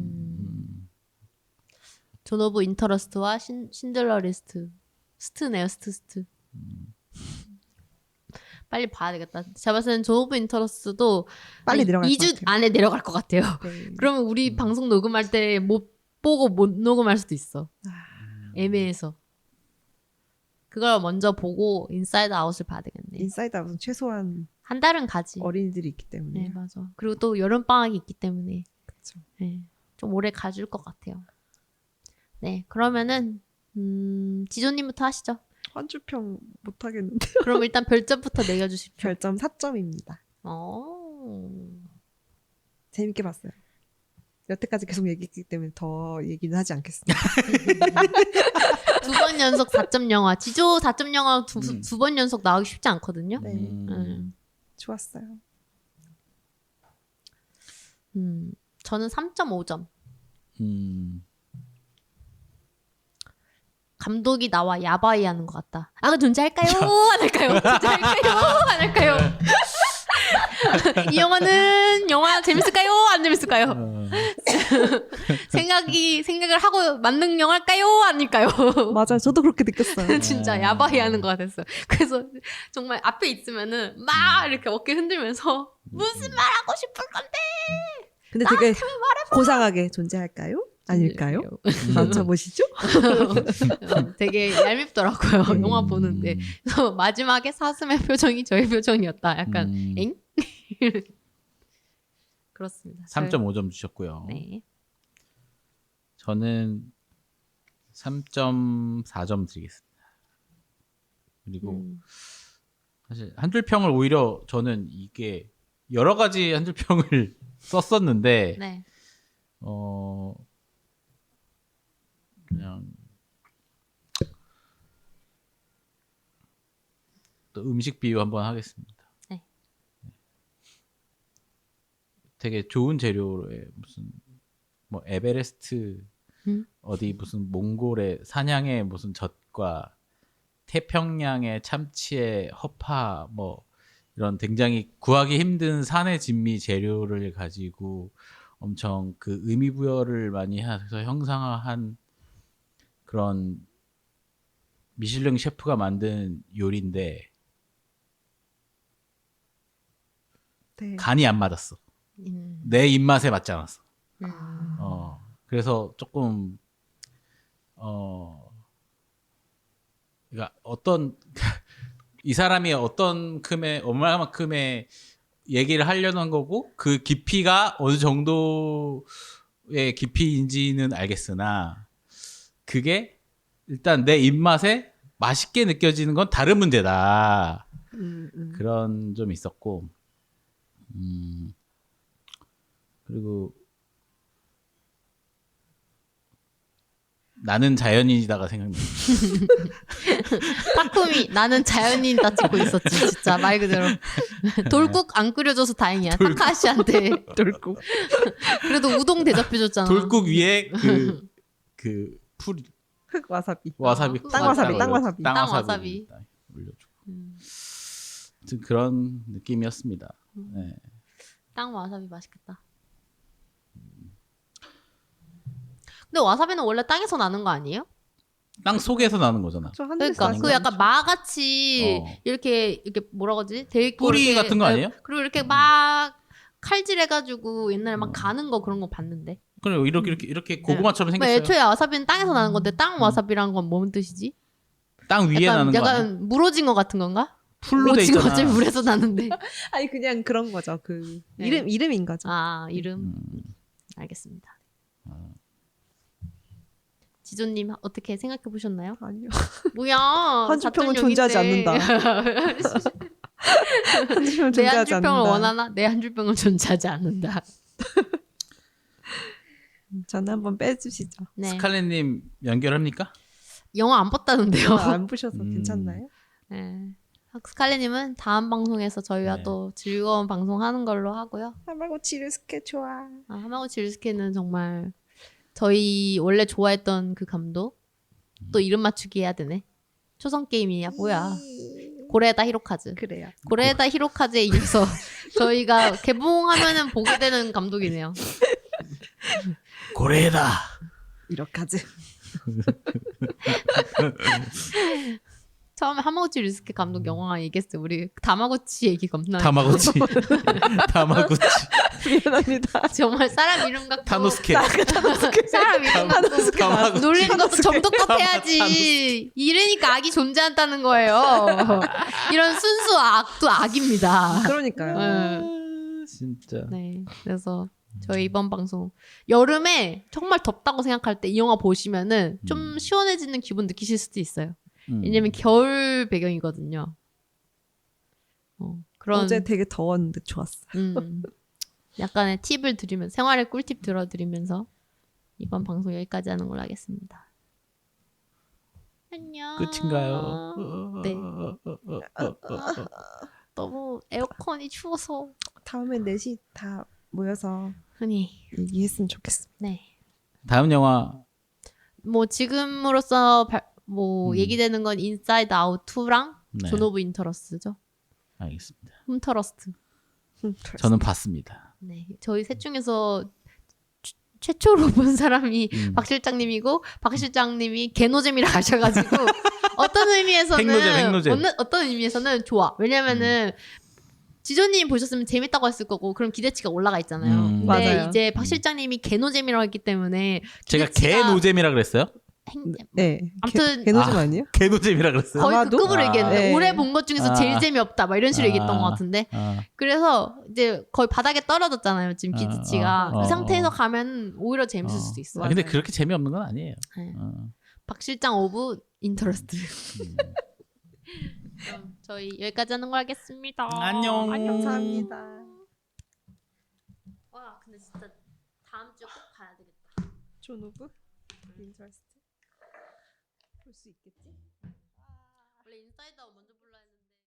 존 오브 인터러스트와 신들러 리스트. 스트네요, 스트. 빨리 봐야 되겠다. 제가 봤을 때는 존 오브 인터러스트도 빨리 내려갈 것 2주 같아요. 안에 내려갈 것 같아요. 네. 그러면 우리 방송 녹음할 때 못 보고 못 녹음할 수도 있어. 애매해서. 그걸 먼저 보고 인사이드 아웃을 봐야 되겠네. 인사이드 아웃은 최소한 한 달은 가지. 어린이들이 있기 때문에. 네, 맞아. 그리고 또 여름 방학이 있기 때문에 그쵸. 네, 좀 오래 가줄 것 같아요. 네, 그러면은 지조님부터 하시죠. 한 줄평 못 하겠는데. 그럼 일단 별점부터 매겨주십시오. 별점 4점입니다. 재밌게 봤어요. 여태까지 계속 얘기했기 때문에 더 얘기는 하지 않겠습니다. 2번 연속 4점 영화. 지조 4점 영화 두 번 연속 나오기 쉽지 않거든요. 네. 좋았어요. 저는 3.5점. 감독이 나와 야바이 하는 것 같다. 그 존재할까요? 안 할까요? 존재할까요? 안 할까요? 이 영화는 영화 재밌을까요? 안 재밌을까요? 생각을 하고 만든 영화일까요? 아닐까요? 맞아요. 저도 그렇게 느꼈어요. 진짜 야바이 하는 것 같았어요. 그래서 정말 앞에 있으면은 막 이렇게 어깨 흔들면서 무슨 말 하고 싶을 건데 근데 되게 고상하게 존재할까요? 아닐까요? 맞춰보시죠. 되게 얄밉더라고요. 영화 보는데. 그래서 마지막에 사슴의 표정이 저의 표정이었다. 약간 엥? 그렇습니다. 3.5점 주셨고요. 네. 저는 3.4점 드리겠습니다. 그리고 사실 한 줄 평을 오히려 저는 이게 여러 가지 한 줄 평을 썼었는데 네. 그냥 또 음식 비유 한번 하겠습니다. 네. 되게 좋은 재료에 무슨 뭐 에베레스트 어디 무슨 몽골의 사냥의 무슨 젖과 태평양의 참치의 허파 뭐 이런 굉장히 구하기 힘든 산의 진미 재료를 가지고 엄청 그 의미 부여를 많이 해서 형상화한 그런 미슐랭 셰프가 만든 요리인데 네. 간이 안 맞았어. 내 입맛에 맞지 않았어. 그래서 조금 그러니까 어떤 이 사람이 어떤 얼마만큼의 얘기를 하려는 거고 그 깊이가 어느 정도의 깊이인지는 알겠으나 그게 일단 내 입맛에 맛있게 느껴지는 건 다른 문제다. 그런 좀 있었고 그리고 나는 자연인이다가 생각나. 타쿠미 나는 자연인이다 찍고 있었지 진짜 말 그대로. 돌국 안 끓여줘서 다행이야. 타카하시한테 돌국. 그래도 우동 대접해줬잖아. 돌국 위에 그풀 흑 와사비. 와사비 흑 땅 와사비, 딱 땅 와사비. 땅 와사비. 딱 올려주고. 아무튼 그런 느낌이었습니다. 네. 땅 와사비 맛있겠다. 근데 와사비는 원래 땅에서 나는 거 아니에요? 땅 속에서 나는 거잖아. 저 하늘에서 그러니까 나는 그 거 약간 마같이 이렇게 뭐라 그러지? 되게 뿌리 같은 거 아니에요? 그리고 이렇게 막 칼질해가지고 옛날에 막 가는 거 그런 거 봤는데. 그래 이렇게 고구마처럼 뭐 생겼어요. 애초에 와사비는 땅에서 나는 건데 땅 와사비란 건 뭔 뜻이지? 땅 위에 나는 거 아니야? 약간 물오징어 같은 건가? 풀로 돼 있잖아. 오징어집 물에서 나는데. 아니 그냥 그런 거죠. 그 네. 이름인 거죠. 아 이름. 알겠습니다. 지조님 어떻게 생각해 보셨나요? 아니요. 뭐야? 한줄평은 사촌 존재하지 여기 있대. 한줄평은 내 존재하지 한줄평을 않는다. 원하나? 내 한줄평은 존재하지 않는다. 저는 한번 빼주시죠. 네. 스칼렛님 연결합니까? 영화 안 봤다는데요. 안 보셔서 괜찮나요? 네. 스칼렛님은 다음 방송에서 저희와 네. 또 즐거운 방송 하는 걸로 하고요. 하마고치 류스케 좋아. 하마구치 류스케는 정말 저희 원래 좋아했던 그 감독 또 이름 맞추기 해야 되네. 초성 게임이야 뭐야. 고레에다 히로카즈. 그래요. 고레에다 히로카즈에 이어서 저희가 개봉하면은 보게 되는 감독이네요. 고래다. 이렇게까지. 처음에 하마구치 류스케 감독 영화 얘기했어요. 우리 다마고치 얘기 겁나. 다마고치. 다마고치. 미안합니다. 정말 사람 이름 갖고 타노스케. 사람 이름 갖고 다마고치. 놀리는 것도 정도껏 해야지. 이러니까 악이 존재한다는 거예요. 이런 순수 악도 악입니다. 그러니까요. 네. 진짜. 네. 그래서 저희 이번 방송 여름에 정말 덥다고 생각할 때 이 영화 보시면은 좀 시원해지는 기분 느끼실 수도 있어요. 왜냐면 겨울 배경이거든요. 그런 어제 되게 더웠는데 좋았어. 약간의 팁을 드리면서 생활의 꿀팁 들어드리면서 이번 방송 여기까지 하는 걸로 하겠습니다. 안녕. 끝인가요? 네. 너무 에어컨이 추워서 다음에 넷이 다 모여서 흔히 얘기했으면 좋겠어. 네. 다음 영화 뭐 지금으로서 얘기되는 건 인사이드 아웃 2랑 네. 존 오브 인터러스트죠. 알겠습니다. 흠터러스트. 저는 봤습니다. 네. 저희 셋 중에서 최초로 본 사람이 박 실장님이고 박 실장님이 개노잼이라 하셔가지고 어떤 의미에서는 핵노잼. 어떤 의미에서는 좋아. 왜냐면은 지조님 보셨으면 재밌다고 했을 거고 그럼 기대치가 올라가 있잖아요. 근데 맞아요. 이제 박 실장님이 개노잼이라고 했기 때문에 제가 기대치가 개노잼이라 그랬어요? 네. 아무튼 개노즘 아니에요? 개노잼이라 그랬어요? 거의 아마도? 그 급으로 얘기했는데 네. 올해 본 것 중에서 제일 재미없다 막 이런 식으로 얘기했던 것 같은데 그래서 이제 거의 바닥에 떨어졌잖아요 지금 기대치가 그 상태에서 가면 오히려 재밌을 수도 있어요. 근데 그렇게 재미없는 건 아니에요. 네. 박 실장 오브 인터러스트. 그럼 저희 여기까지 하는 걸 하겠습니다. 안녕. 감사합니다. 와 근데 진짜 다음 주에 꼭 가야 되겠다. 존 오브 인터스트 볼 수 있겠지? 원래 인사이드 아웃 먼저 불러야 돼.